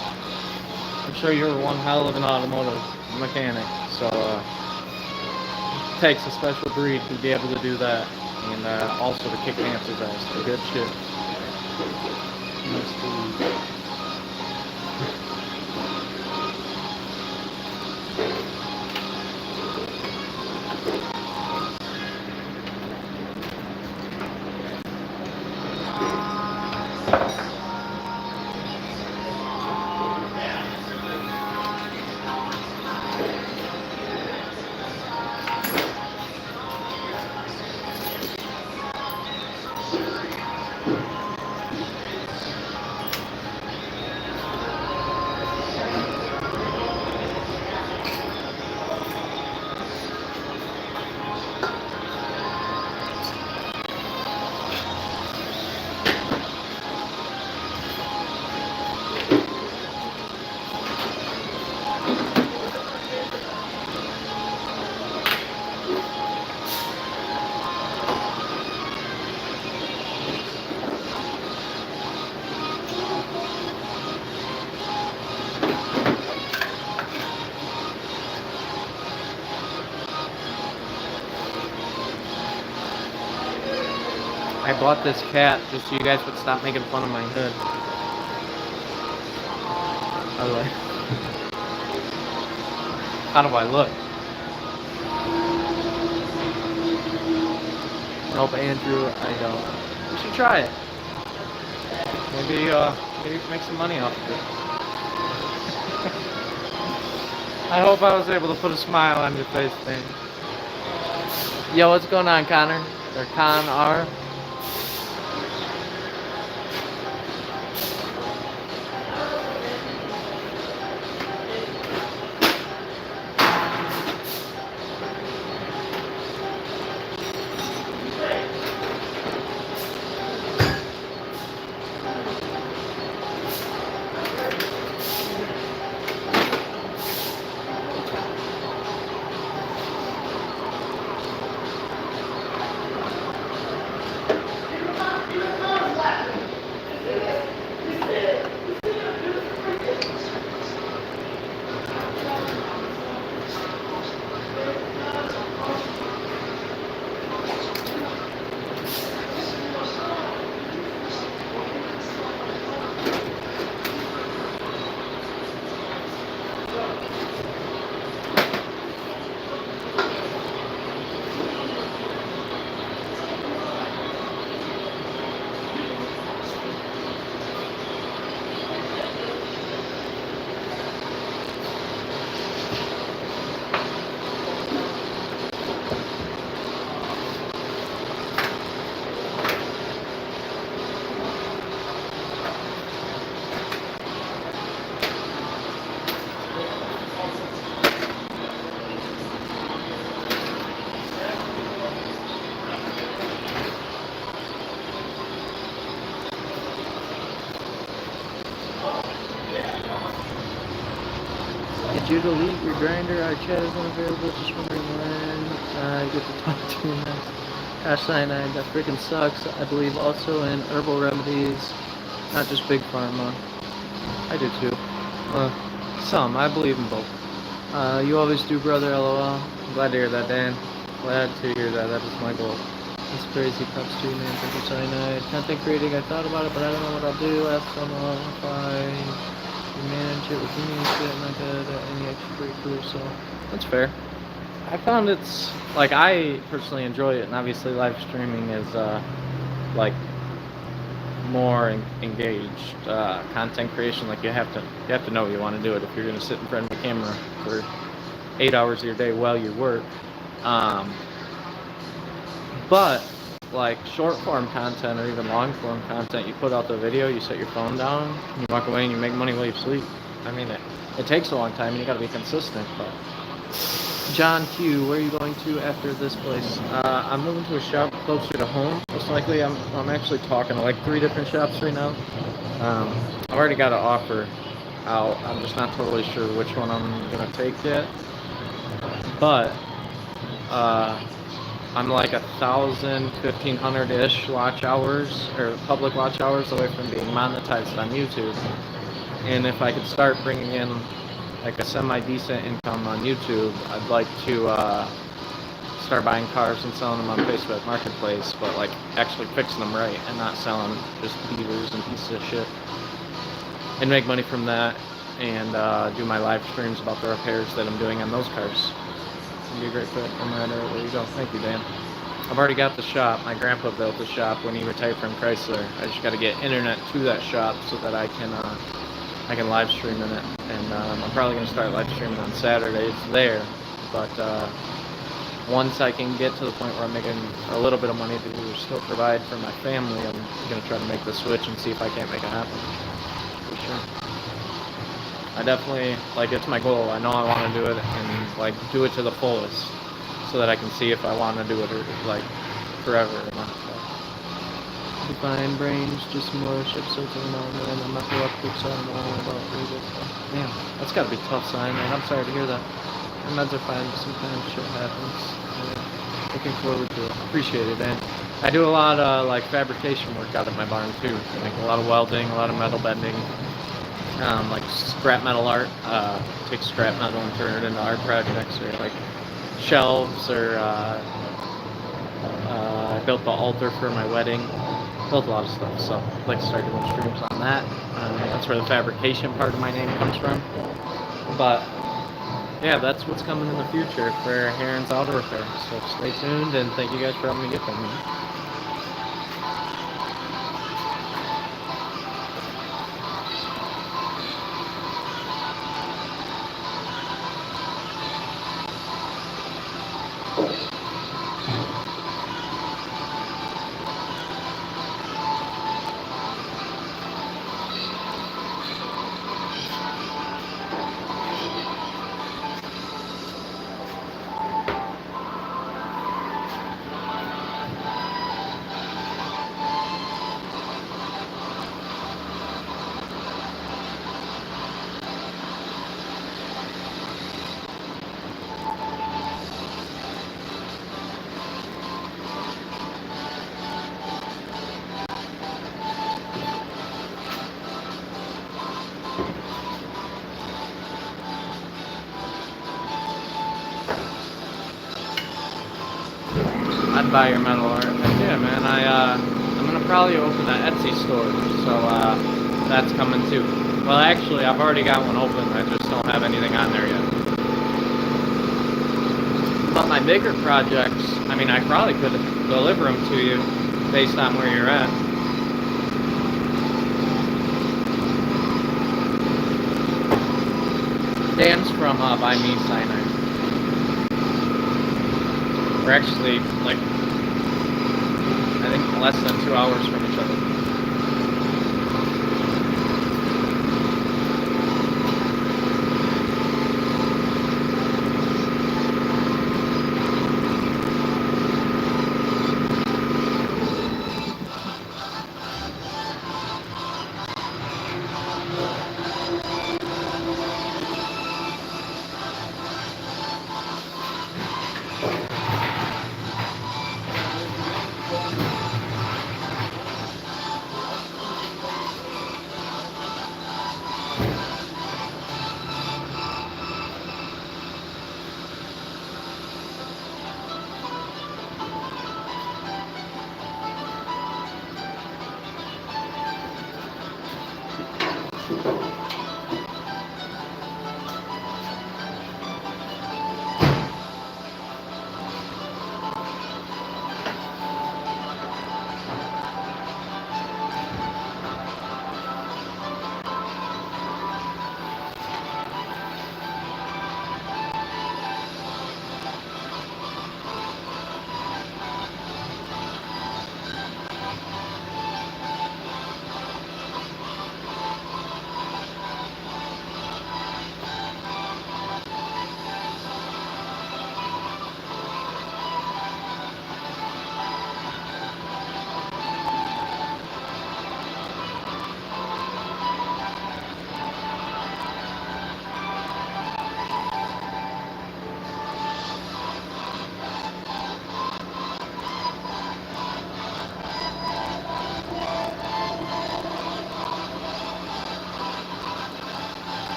I'm sure you're one hell of an automotive mechanic, so it takes a special breed to be able to do that, and also to kick Nancy's ass. Good shit. Nice to meet you. I bought this cat just so you guys would stop making fun of my hood. By the way. How do I look? Nope, Andrew, I don't. You should try it. Maybe you can make some money off of it. I hope I was able to put a smile on your face, man. Yo, what's going on, Connor? Or Con R? Did you delete your grinder? Our chat is unavailable. Just wondering when I get to talk to you next. Gosh, cyanide, that freaking sucks. I believe also in herbal remedies, not just big pharma. I do too. Some. I believe in both. You always do, brother. LOL. I'm glad to hear that, Dan. Glad to hear that. That is my goal. It's crazy. Props to you, man. Thank you, cyanide. Content creating. I thought about it, but I don't know what I'll do. Ask someone if I manage it with me and shit. Not good at any extra breakthrough, so that's fair. I found it's like I personally enjoy it, and obviously live streaming is like more engaged content creation. Like you have to know you want to do it if you're going to sit in front of a camera for 8 hours of your day while you work. But like short form content or even long form content, you put out the video, you set your phone down, and you walk away and you make money while you sleep. I mean, it takes a long time and you got to be consistent. But John Q, where are you going to after this place? I'm moving to a shop closer to home. Most likely, I'm actually talking to like 3 different shops right now. I've already got an offer out. I'm just not totally sure which one I'm gonna take yet. But I'm like 1,000, 1,500-ish watch hours or public watch hours away from being monetized on YouTube. And if I could start bringing in like a semi-decent income on YouTube, I'd like to start buying cars and selling them on Facebook Marketplace, but like actually fixing them right and not selling just beavers and pieces of shit. And make money from that and do my live streams about the repairs that I'm doing on those cars. It'd be a great fit. I'm right there. There you go. Thank you, Dan. I've already got the shop. My grandpa built the shop when he retired from Chrysler. I just got to get internet to that shop so that I can live stream in it. And I'm probably going to start live streaming on Saturdays there. But once I can get to the point where I'm making a little bit of money to still provide for my family, I'm going to try to make the switch and see if I can't make it happen. For sure. I definitely, like, it's my goal. I know I want to do it and, like, do it to the fullest so that I can see if I want to do it, or, like, forever or not. So. Define brains, just more ship searching now and then. I'm not electric, so I don't know about legal stuff. Damn, that's got to be tough, sign, man. I'm sorry to hear that. My meds are fine, but sometimes shit happens. Yeah. Looking forward to it. Appreciate it, man. I do a lot of, like, fabrication work out at my barn, too. Like, a lot of welding, a lot of metal bending. Like scrap metal art, take scrap metal and turn it into art projects, or like shelves, or I built the altar for my wedding, built a lot of stuff, so I'd like to start doing streams on that. That's where the fabrication part of my name comes from. But yeah, that's what's coming in the future for Heron's Auto Repair, so stay tuned, and thank you guys for having me get there, man. I'd buy your metal art. Yeah, man. I'm gonna probably open an Etsy store, so that's coming too. Well, actually, I've already got one open. I just don't have anything on there yet. But my bigger projects, I mean, I probably could deliver them to you based on where you're at. Dan's from By Me Cyanide. We're actually, like, I think less than 2 hours from each other.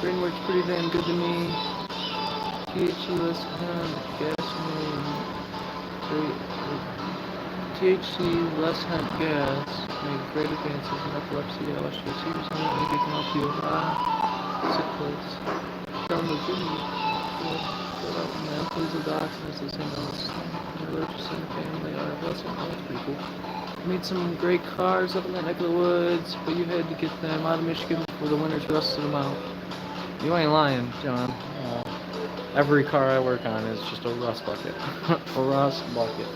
Brain works pretty damn good to me. THC less hemp, gasoline, great. THC less hemp gas made great advances in epilepsy, LSD, serious maybe can help you. Sickles. From the video. Shut up, man. Please, the doctors, the same else. The religious and family are a blessing. That's pretty cool. Made some great cars up in that neck of the woods, but you had to get them out of Michigan before the winters rusted them out. You ain't lying, John. Every car I work on is just a rust bucket. A rust bucket.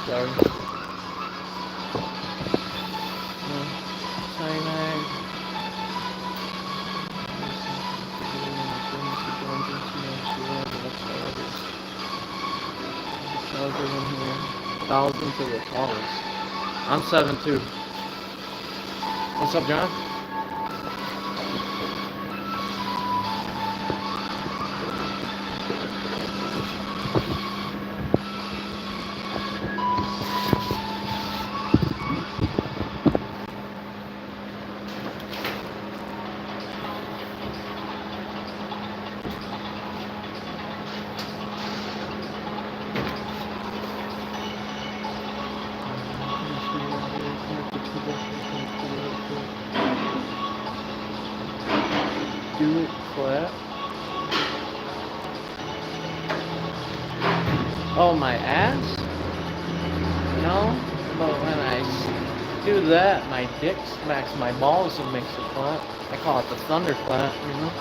Sorry. No. Cyanide. Thousand to the tallest. I'm 7'2". What's up, John? Do it flat. Oh, my ass? No, but when I do that, my dick smacks my balls and makes it flat. I call it the thunderclap, you know?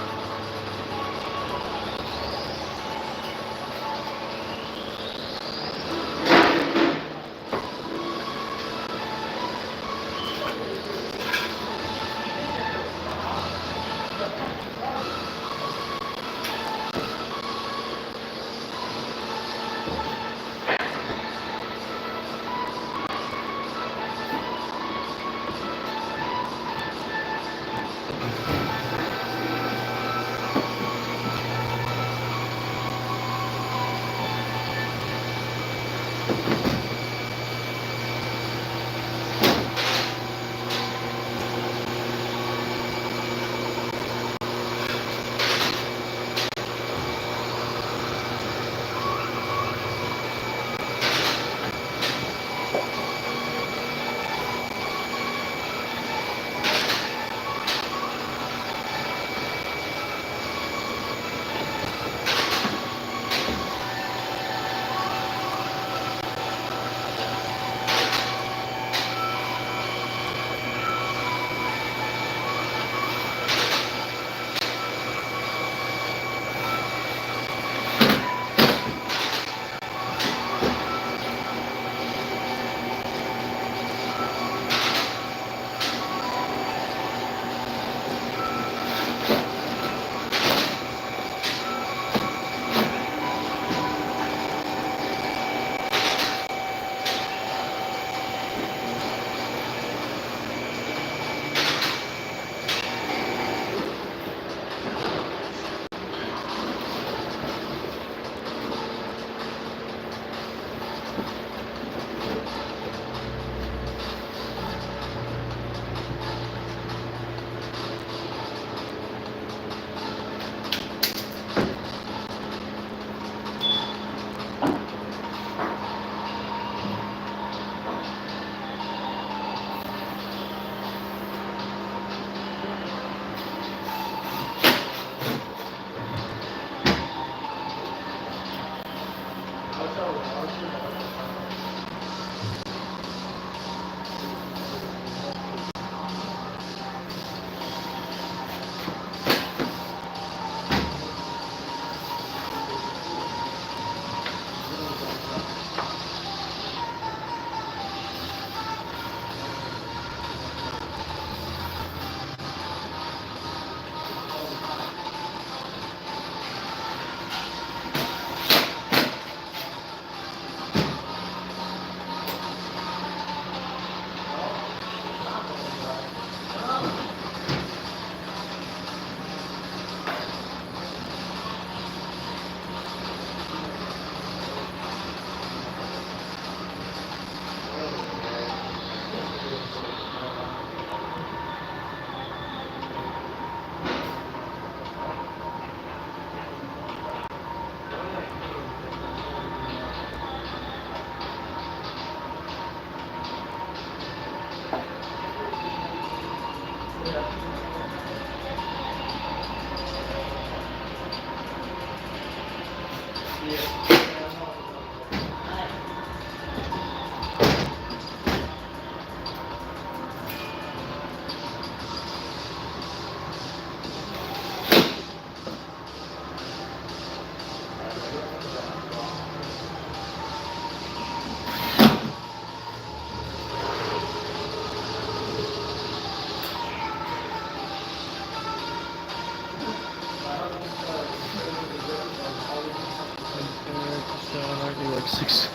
Like 6.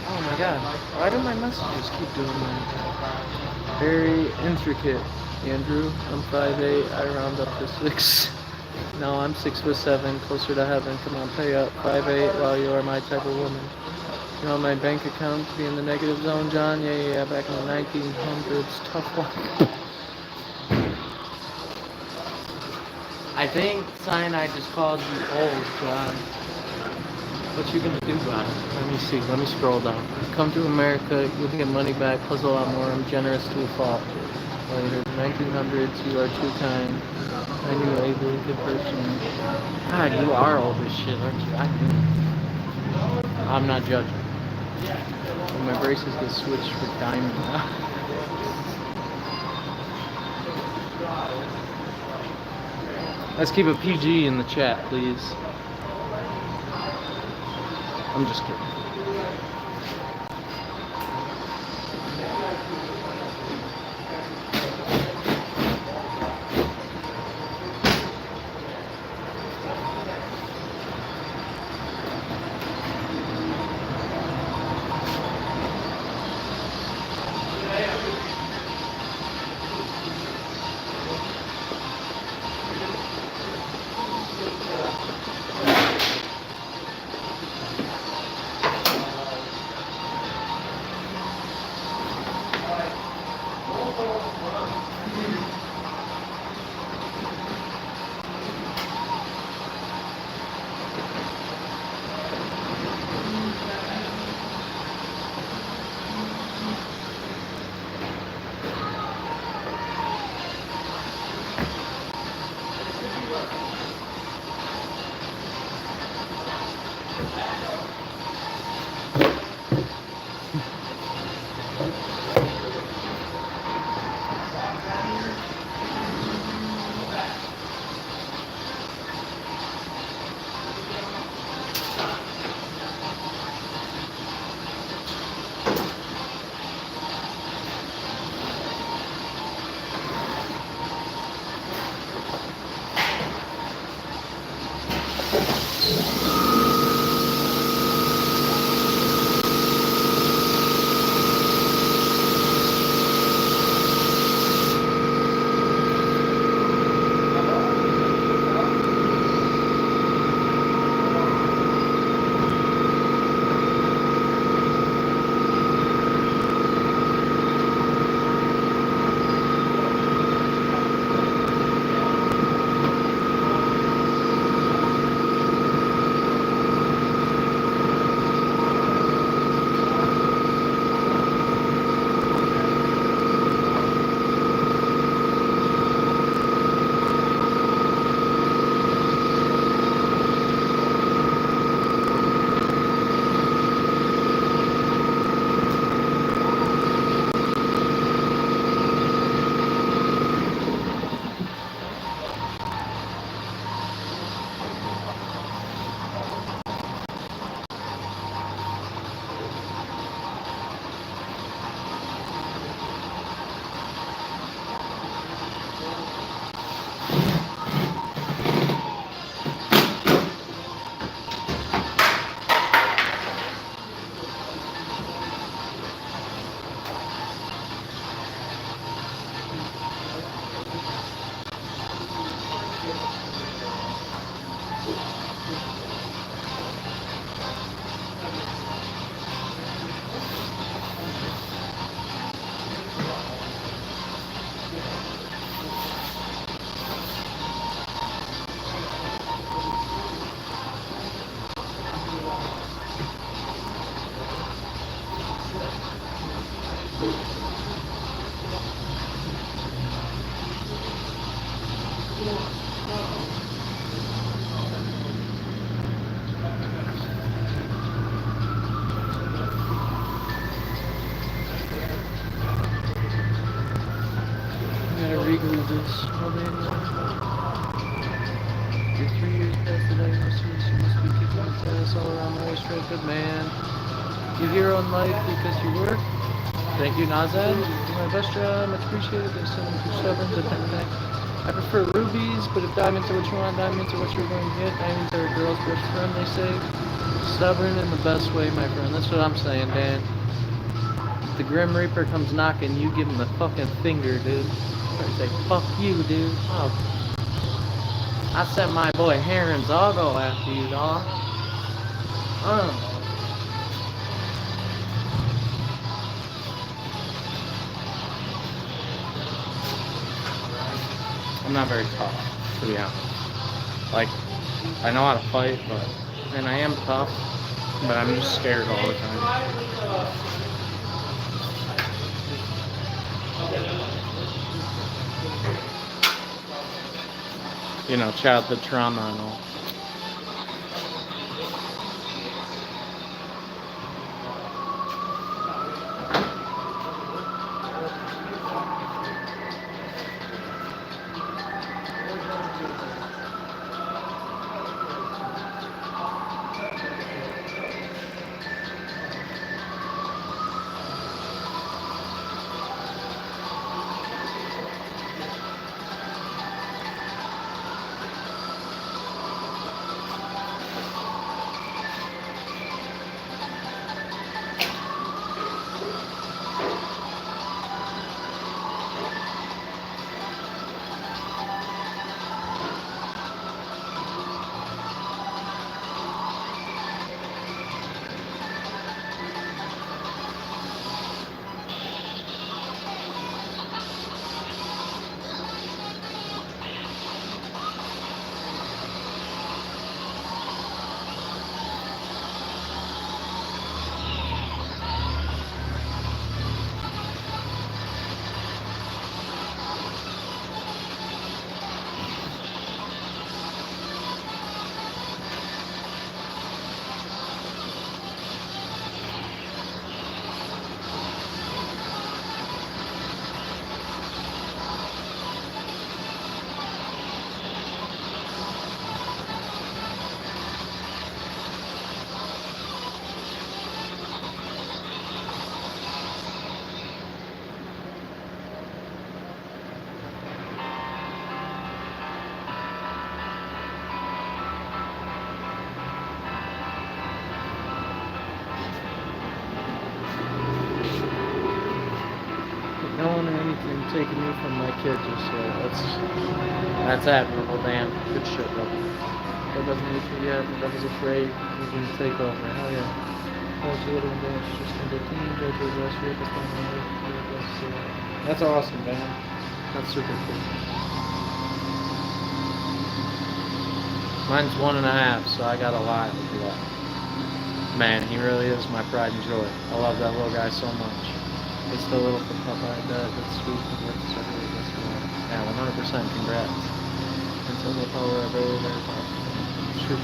Oh my god, why do my messages keep doing that? Very intricate. Andrew, I'm 5'8", I round up to 6. No, I'm 6'7", closer to heaven. Come on, pay up. 5'8", while you are my type of woman. You want my bank account to be in the negative zone, John? Yeah, back in the 1900s. Tough one. I think Cyanide just called you old, John. What you gonna do about it? Let me see. Let me scroll down. Come to America, you'll get money back, plus a lot more. I'm generous to a fault. Later, 1900s, you are too kind. I knew a really good person. God, you are old as shit, aren't you? I knew. I'm not judging. When my braces get switched for diamond now. Let's keep a PG in the chat, please. I'm just kidding. Gotta reglue this. Oh, man. You're 3 years past the diagnosis. You must be kicking its ass all around the racetrack. Good man. You hero in life because you work. Thank you, Nazad. Do my best job. Much appreciated. There's 727, but I prefer rubies, but if diamonds are what you want, diamonds are what you're going to get. Diamonds are a girl's best friend, they say. Stubborn in the best way, my friend. That's what I'm saying, Dan. If the Grim Reaper comes knocking, you give him the fucking finger, dude. Or say, fuck you, dude. Oh. I sent my boy Herons. I'll go after you, dog. I'm not very tough, to be honest. Like, I know how to fight, and I am tough, but I'm just scared all the time. You know, childhood trauma and all. No one or anything taking me from my kids just yet. That's admirable, Dan. Good shit, brother. That doesn't need to yet, but I was afraid he was gonna take over. Hell yeah. That's a little bit just under teenage last year, this time of year. That's awesome, man. That's super cool. Mine's 1.5, so I got a lot of that. Man, he really is my pride and joy. I love that little guy so much. It's the little for Popeye that's sweet and works so really that's cool. Yeah, 100% congrats. Until the power of very, very powerful. Shoot.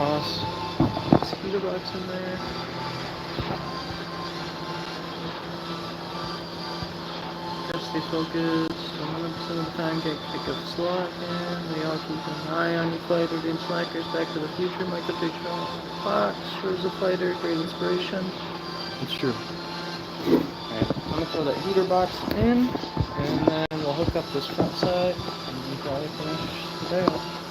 toss this heater box in there. Gotta stay focused. 100% of the time, get pick up slot, and we all keep an eye on your fighter. Doing slackers, Back to the Future, Michael J. Fox, Where's the Fighter, great inspiration. It's true. Alright, I'm gonna throw that heater box in, and then we'll hook up this front side, and then probably finish the day out.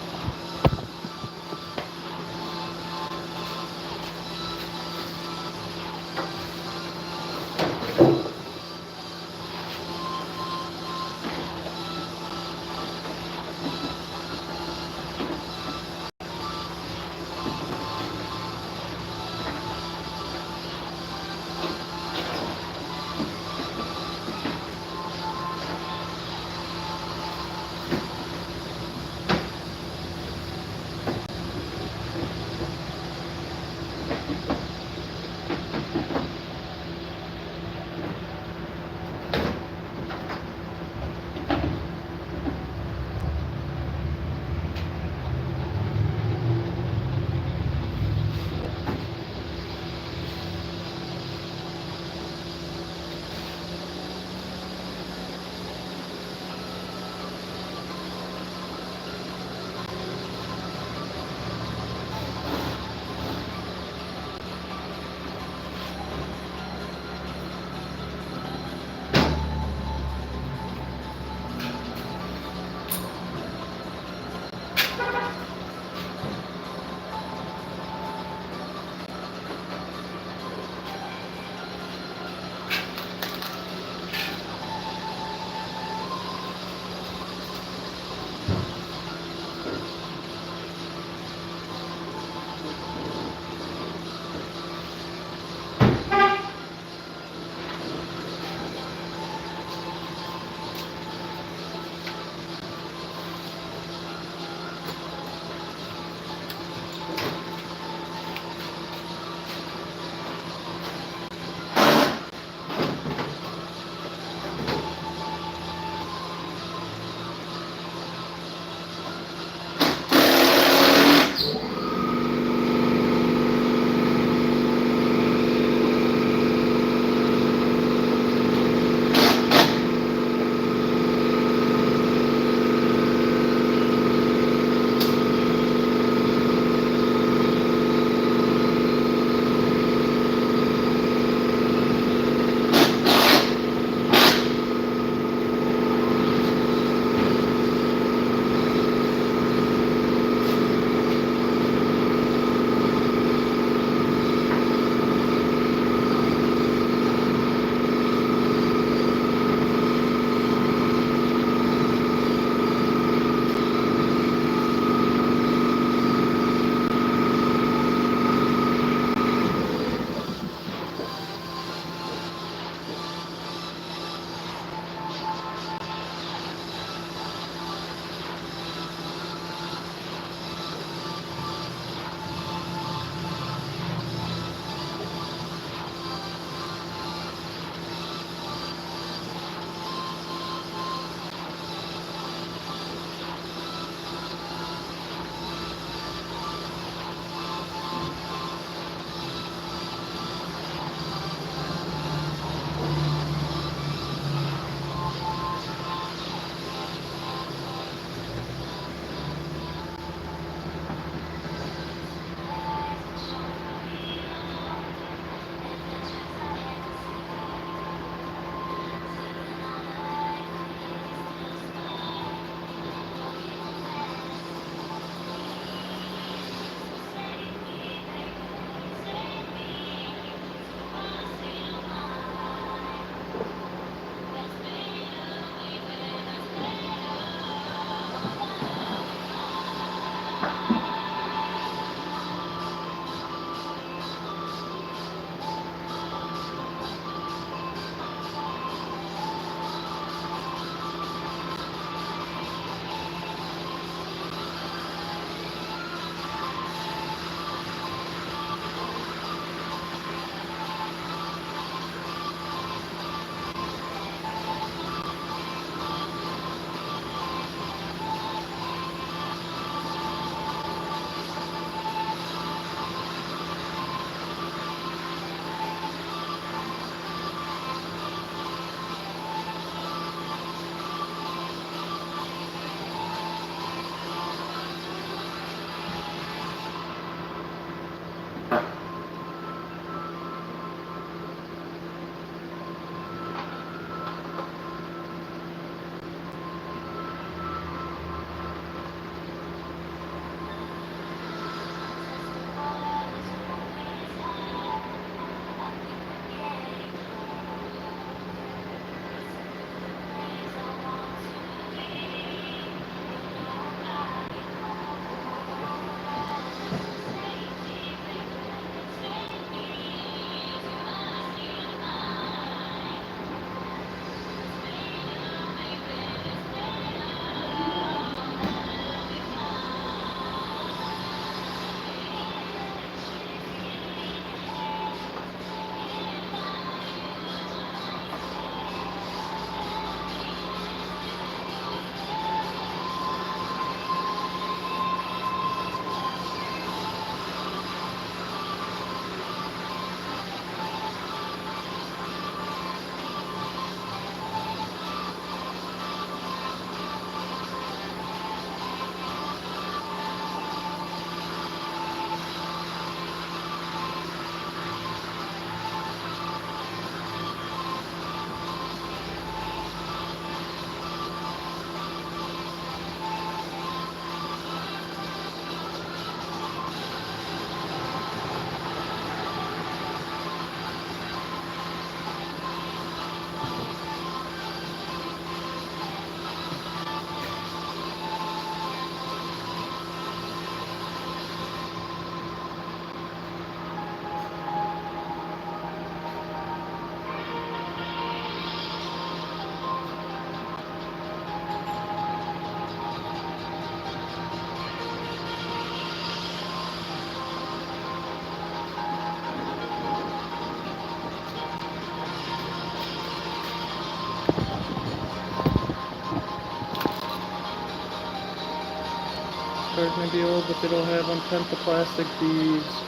cars may be old, but they don't have untent the plastic beads.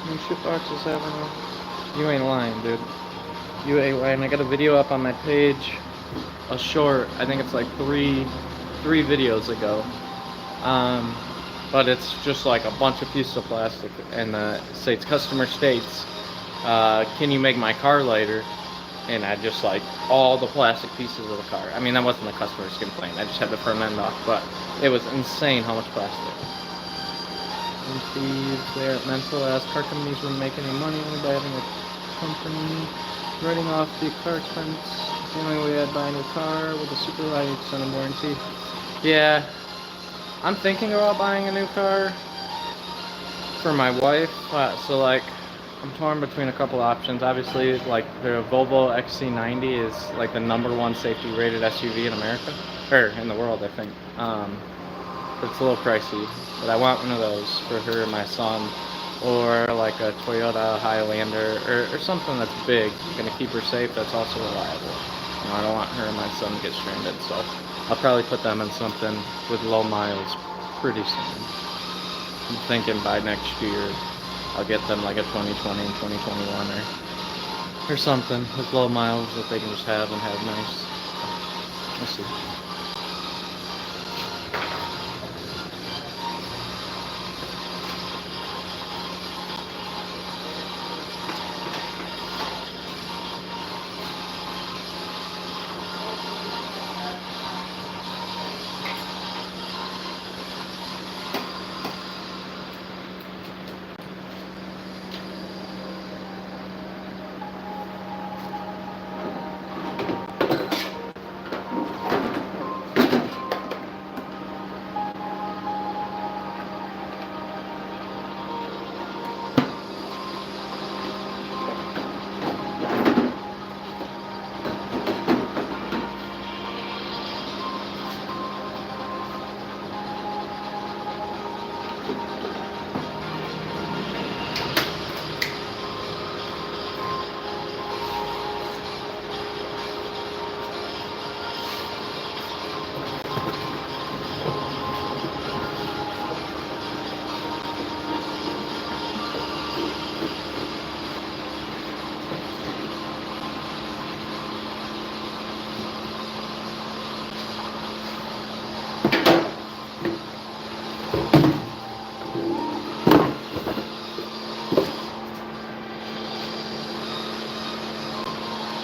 New ship boxes have them. You ain't lying, dude. You ain't lying. I got a video up on my page, a short. I think it's like three videos ago. But it's just like a bunch of pieces of plastic, and states customer states, can you make my car lighter? And I just like all the plastic pieces of the car. I mean, that wasn't the customer's complaint. I just had the front end off, but it was insane how much plastic. And thieves, they aren't mental as car companies wouldn't make any money only by having a company writing off the car expense. It's the only way I'd buy a new car with a super high extended warranty. Yeah, I'm thinking about buying a new car for my wife. So like, I'm torn between a couple options. Obviously, like the Volvo XC90 is like the #1 safety rated SUV in America, or in the world, I think. But it's a little pricey, but I want one of those for her and my son, or like a Toyota Highlander, or something that's big, gonna keep her safe, that's also reliable. You know, I don't want her and my son to get stranded, so I'll probably put them in something with low miles pretty soon. I'm thinking by next year, I'll get them like a 2020 and 2021 or something with low miles that they can just have and have nice. We'll see.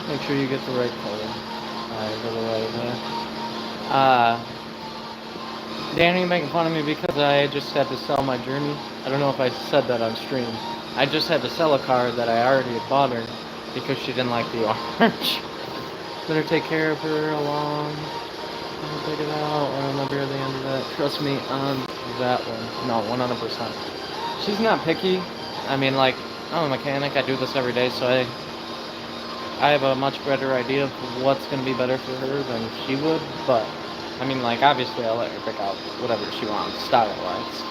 Make sure you get the right color. Danny making fun of me because I just had to sell my journey. I don't know if I said that on stream. I just had to sell a car that I already had bought her because she didn't like the orange. Better take care of her along. I'll take it out. I remember at the end of that. Trust me on that one. No, 100%. She's not picky. I mean, like, I'm a mechanic. I do this every day, so I have a much better idea of what's going to be better for her than she would, but, I mean, like, obviously I'll let her pick out whatever she wants, style-wise.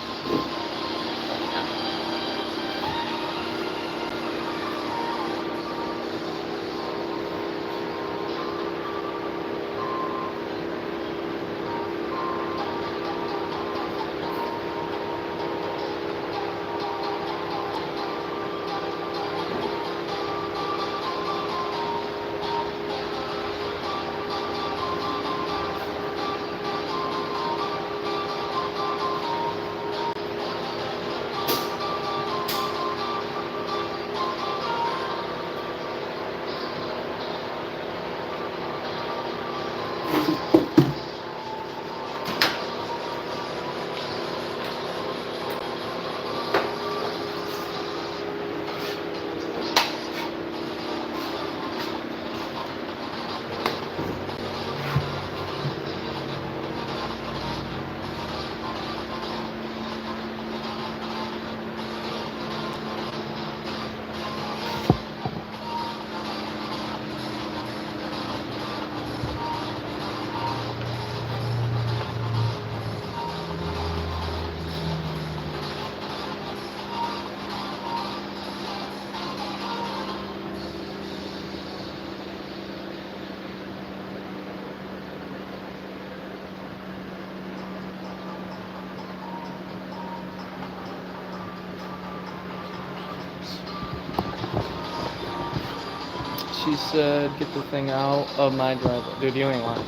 She said, get the thing out of my driveway. Dude, you ain't lying.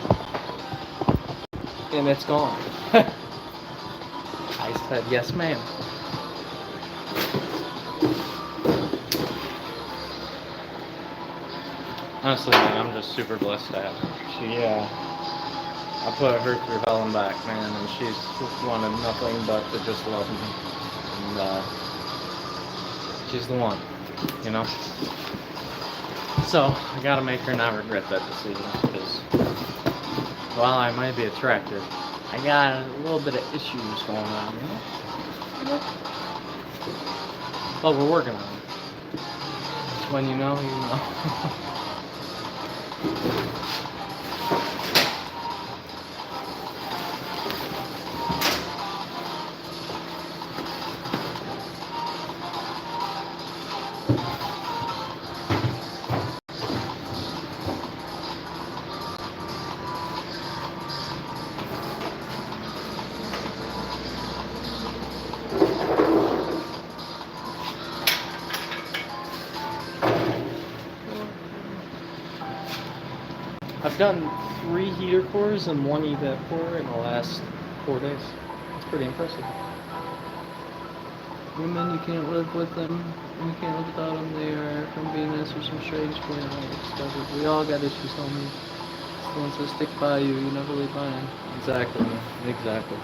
And it's gone. I said, yes, ma'am. Honestly, man, I'm just super blessed to have her. I put her through hell and back, man, and she's wanted nothing but to just love me. And, she's the one, you know? So, I gotta make her not regret that decision, because while I might be attractive, I got a little bit of issues going on, you know? But we're working on it. When you know, you know. I've done 3 heater cores and 1 evap core in the last 4 days. It's pretty impressive. Women, you can't live with them. You can't live without them. They are from Venus or some strange planet. We all got issues, homie. The ones that stick by you, you never leave behind. Exactly, man. Exactly.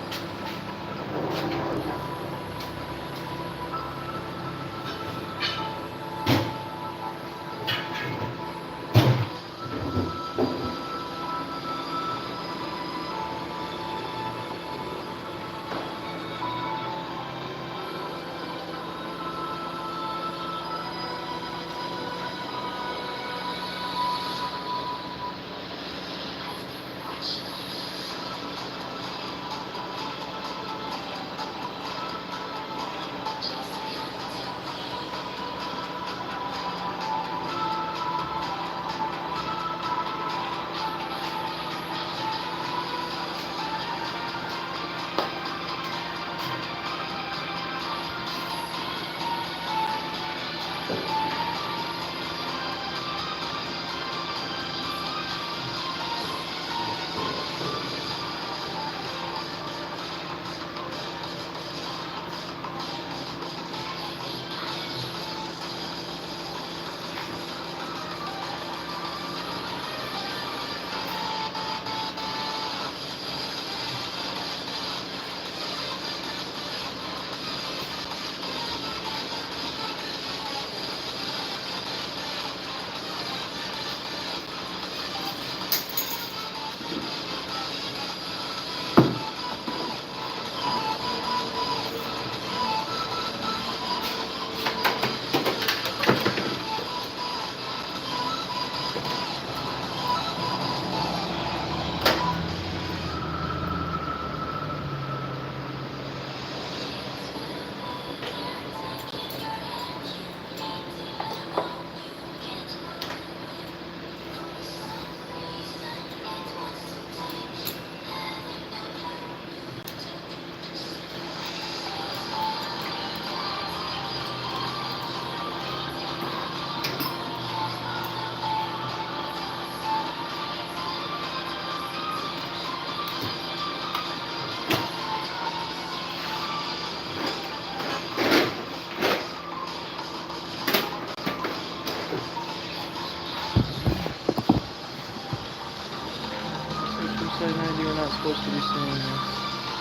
You're not supposed to be saying this.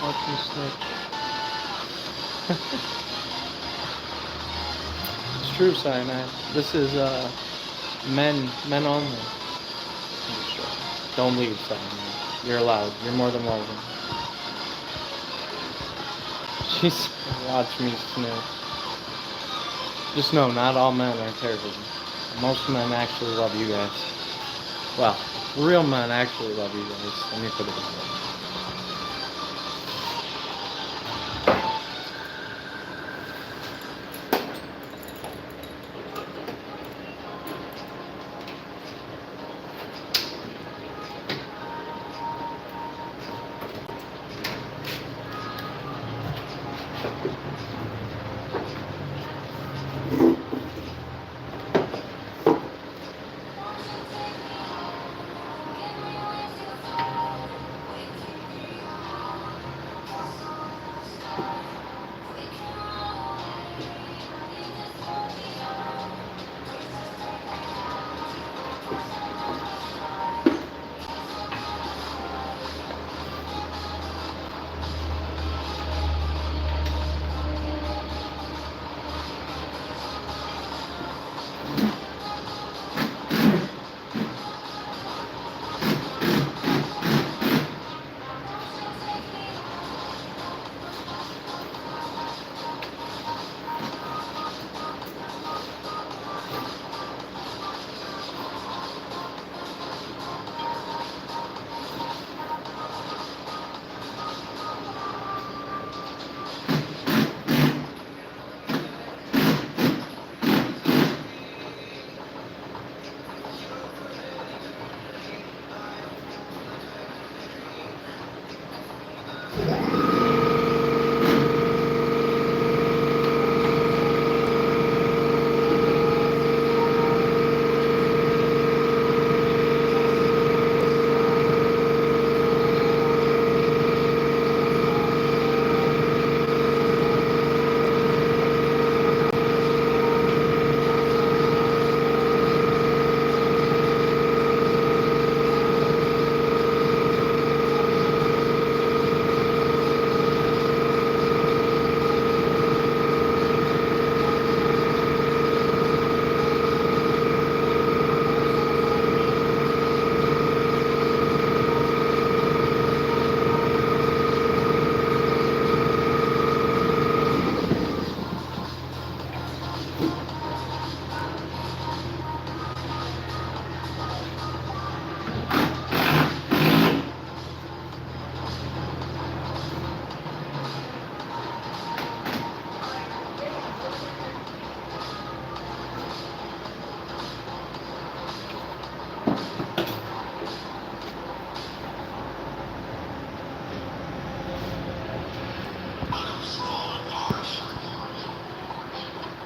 Watch me snitch. It's true, Cyanide. This is men only. Don't leave, Cyanide. You're allowed. You're more than welcome. She's watch me snitch. Just know, not all men are terrible. Most men actually love you guys. Well, real men actually love you guys. Let me put it that way.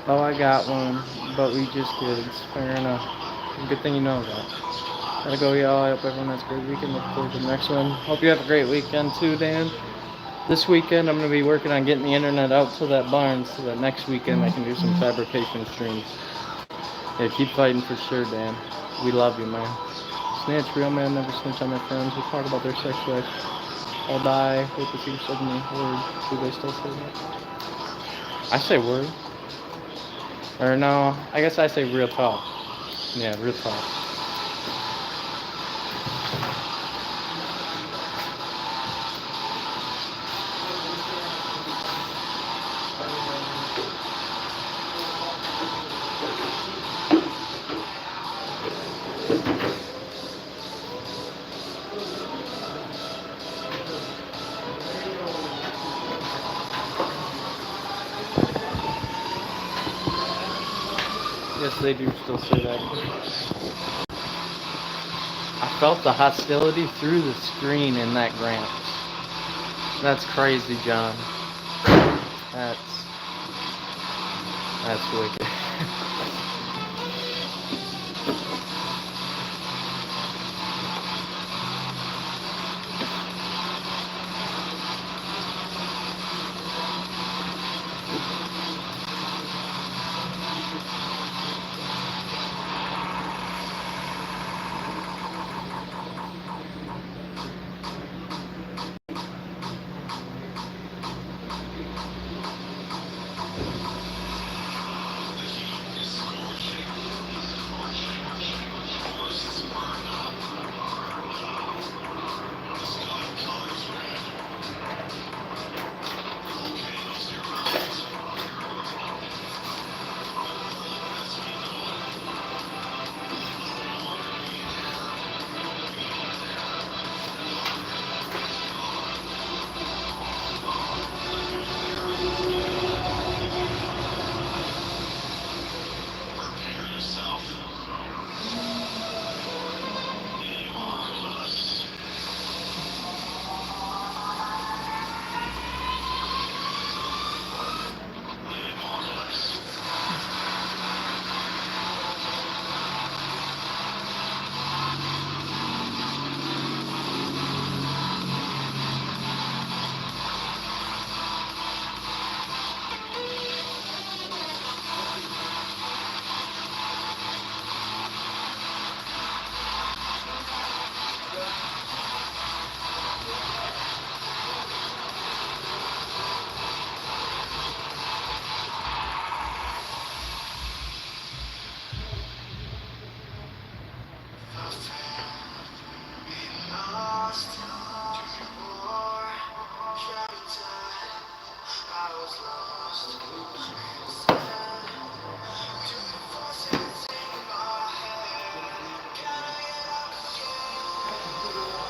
Oh, I got one, but we just kids. Fair enough. Good thing you know that. Gotta go, y'all. I hope everyone has a great weekend. Look forward to the next one. Hope you have a great weekend too, Dan. This weekend, I'm gonna be working on getting the internet out to that barn so that next weekend I can do some fabrication streams. Yeah, keep fighting for sure, Dan. We love you, man. Snitch, real man, never snitch on their friends. We talk about their sex life. I'll die. Hope to see you suddenly. Word. Do they still say that? I say word. Or no, I guess I say real talk. Yeah, real talk. Yes, they do still say that. I felt the hostility through the screen in that Gramps. That's crazy, John. That's wicked.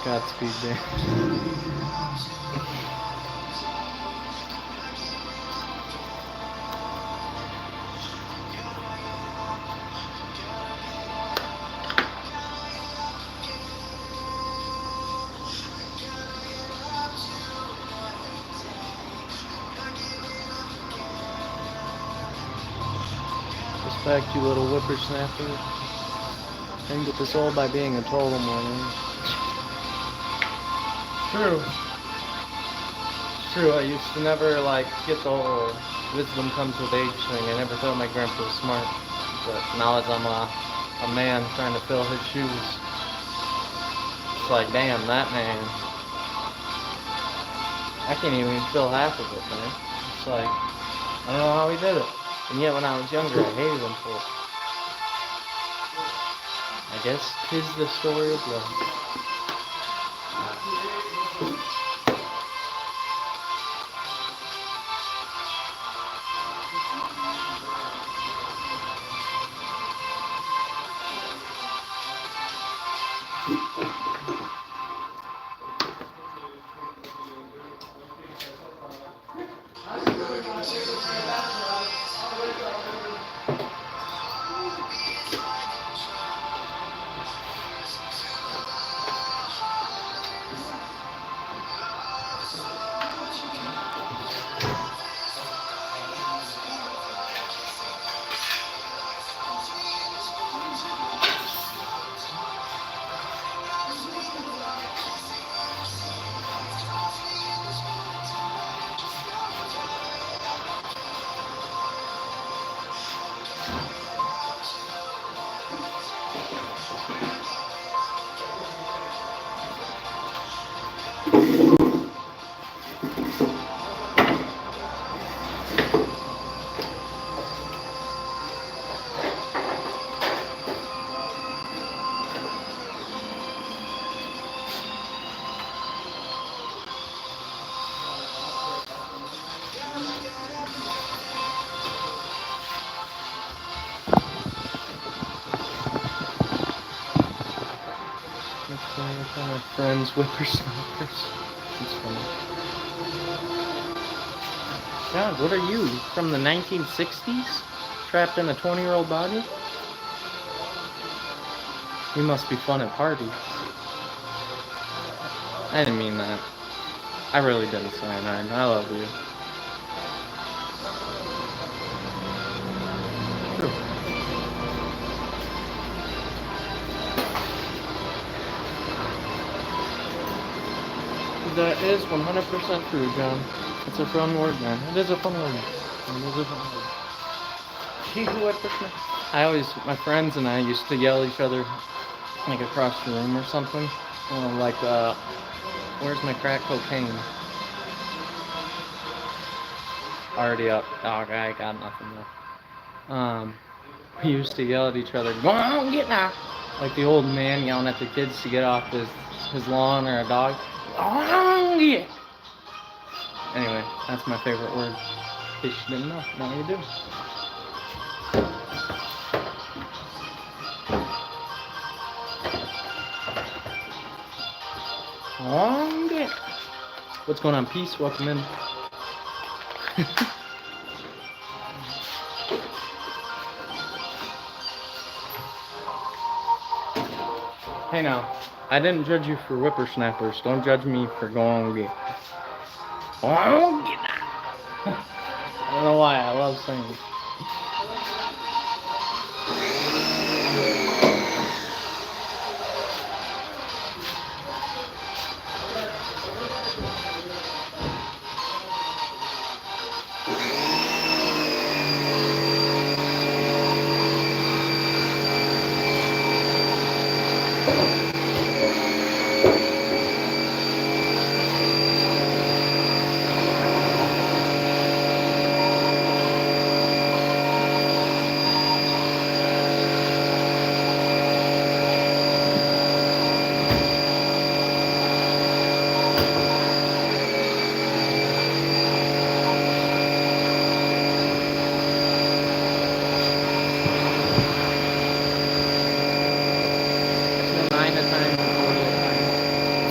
Godspeed, Dan. Respect, you little whippersnapper. And get this old by being a total morning. True. True, I used to never get the whole wisdom comes with age thing. I never thought my grandpa was smart. But now as I'm a man trying to fill his shoes, it's like, damn, that man. I can't even fill half of it, man. It's like, I don't know how he did it. And yet when I was younger, I hated him for it. I guess 'tis the story of love. My friends, whippersnappers. It's funny. God, what are you? From the 1960s? Trapped in a 20-year-old body? You must be fun at parties. I didn't mean that. I really didn't, Cyanide. I love you. True. That is 100% true, John. It's a fun word, man. It is a fun word. It is a fun word. My friends and I used to yell at each other, like across the room or something. Like, where's my crack cocaine? Already up. Dog, I got nothing left. We used to yell at each other, go on, get now! Like the old man yelling at the kids to get off his lawn or a dog. Go on, get! Anyway, that's my favorite word. In case you didn't know, now you do. Long dick. What's going on, Peace? Welcome in. Hey now, I didn't judge you for whippersnappers. Don't judge me for going gay. I don't know why, I love saying it.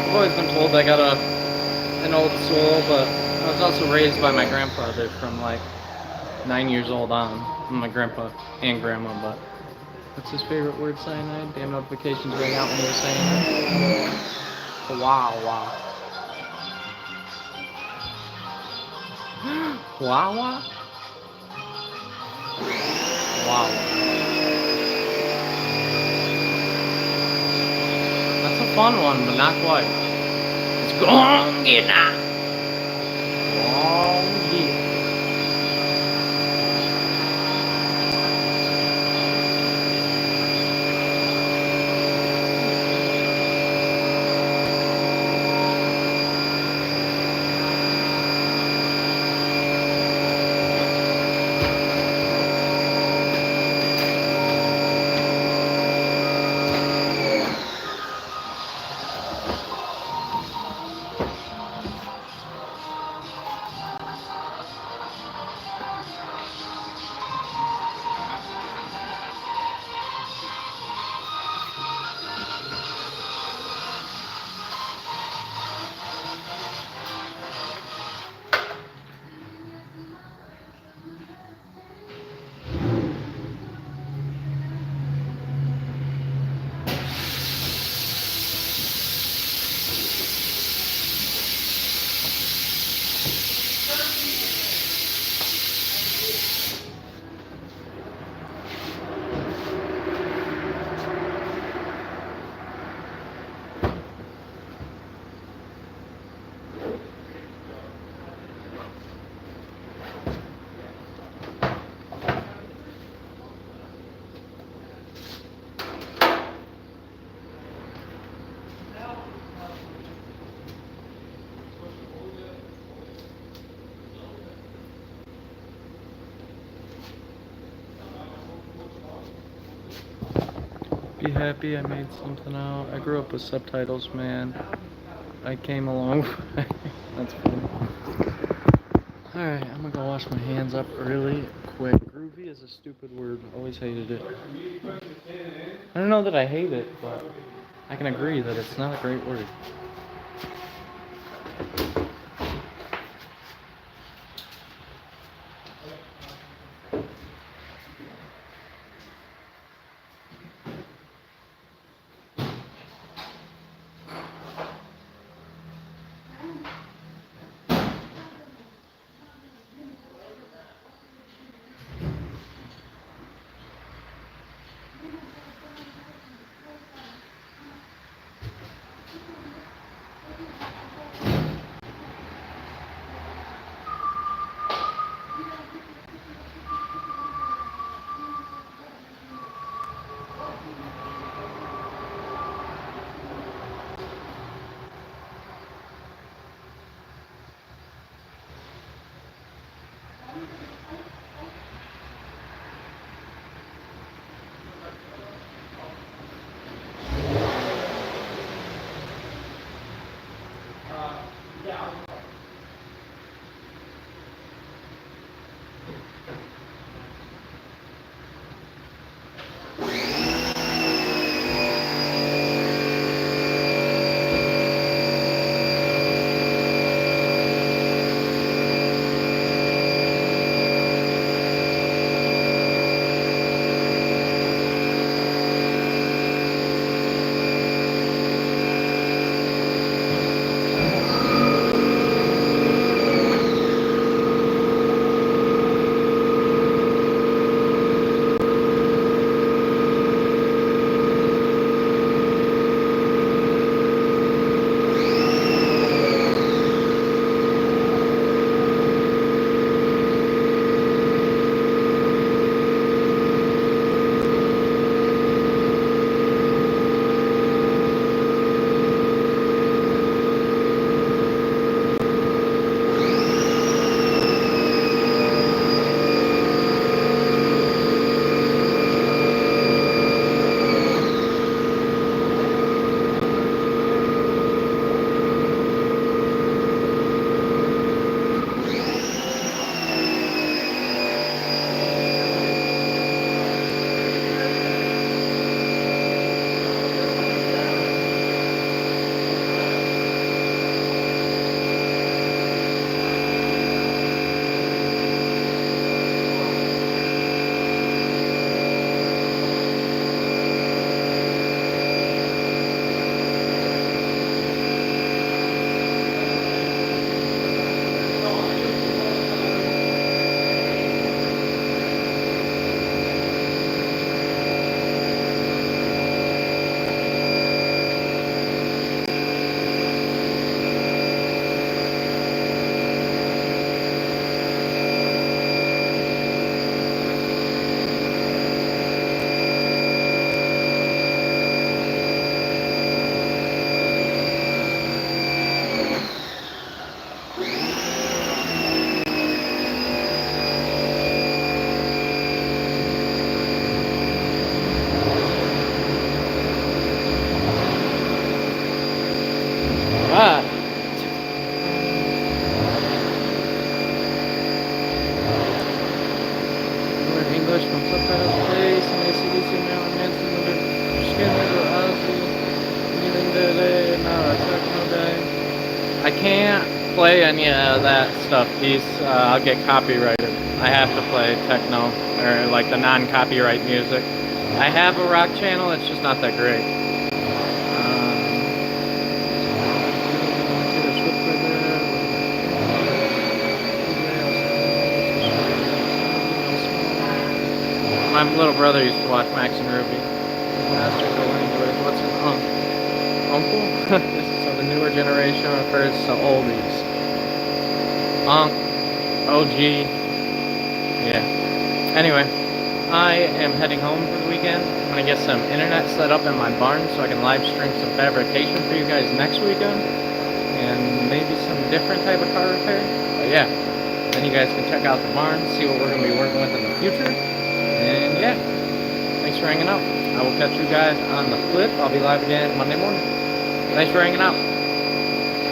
I've always been told I got an old soul, but I was also raised by my grandfather from like 9 years old on. My grandpa and grandma, but what's his favorite word, Cyanide? Damn notifications rang out when he was saying it. Wow, wow. Wow, wow? Wow. That's a fun one, but not quite. It's gone, get now. Gone, get. Be happy I made something out. I grew up with subtitles, man. I came along. That's funny. Alright, I'm gonna go wash my hands up really quick. Groovy is a stupid word. Always hated it. I don't know that I hate it, but I can agree that it's not a great word. Ah! Learn English from subtitles, play some ACDC, Marilyn Manson, Skinner, Ozzy, anything today, no, techno day. I can't play any of that stuff, Peace. I'll get copyrighted. I have to play techno, or like the non-copyright music. I have a rock channel, it's just not that great. My little brother used to watch Max and Ruby. Master of the language. What's an uncle? This is how the newer generation refers to oldies. Unc, OG. Yeah. Anyway, I am heading home for the weekend. I'm gonna get some internet set up in my barn so I can live stream some fabrication for you guys next weekend. And maybe some different type of car repair. But yeah, then you guys can check out the barn, see what we're gonna be working with in the future. And yeah, thanks for hanging out. I will catch you guys on the flip. I'll be live again Monday morning. Thanks for hanging out.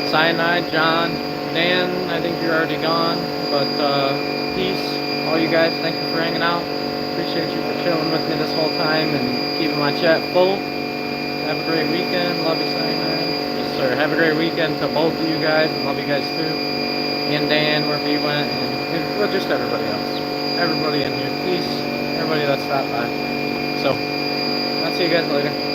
Cyanide, John, Dan, I think you're already gone, but peace, all you guys, thank you for hanging out. Appreciate you for chilling with me this whole time and keeping my chat full. Have a great weekend. Love you, Cyanide. Yes, sir. Have a great weekend to both of you guys, and love you guys too. And Dan, wherever you went, and well, just everybody else. Everybody in here, peace. Everybody that stopped by. So, I'll see you guys later.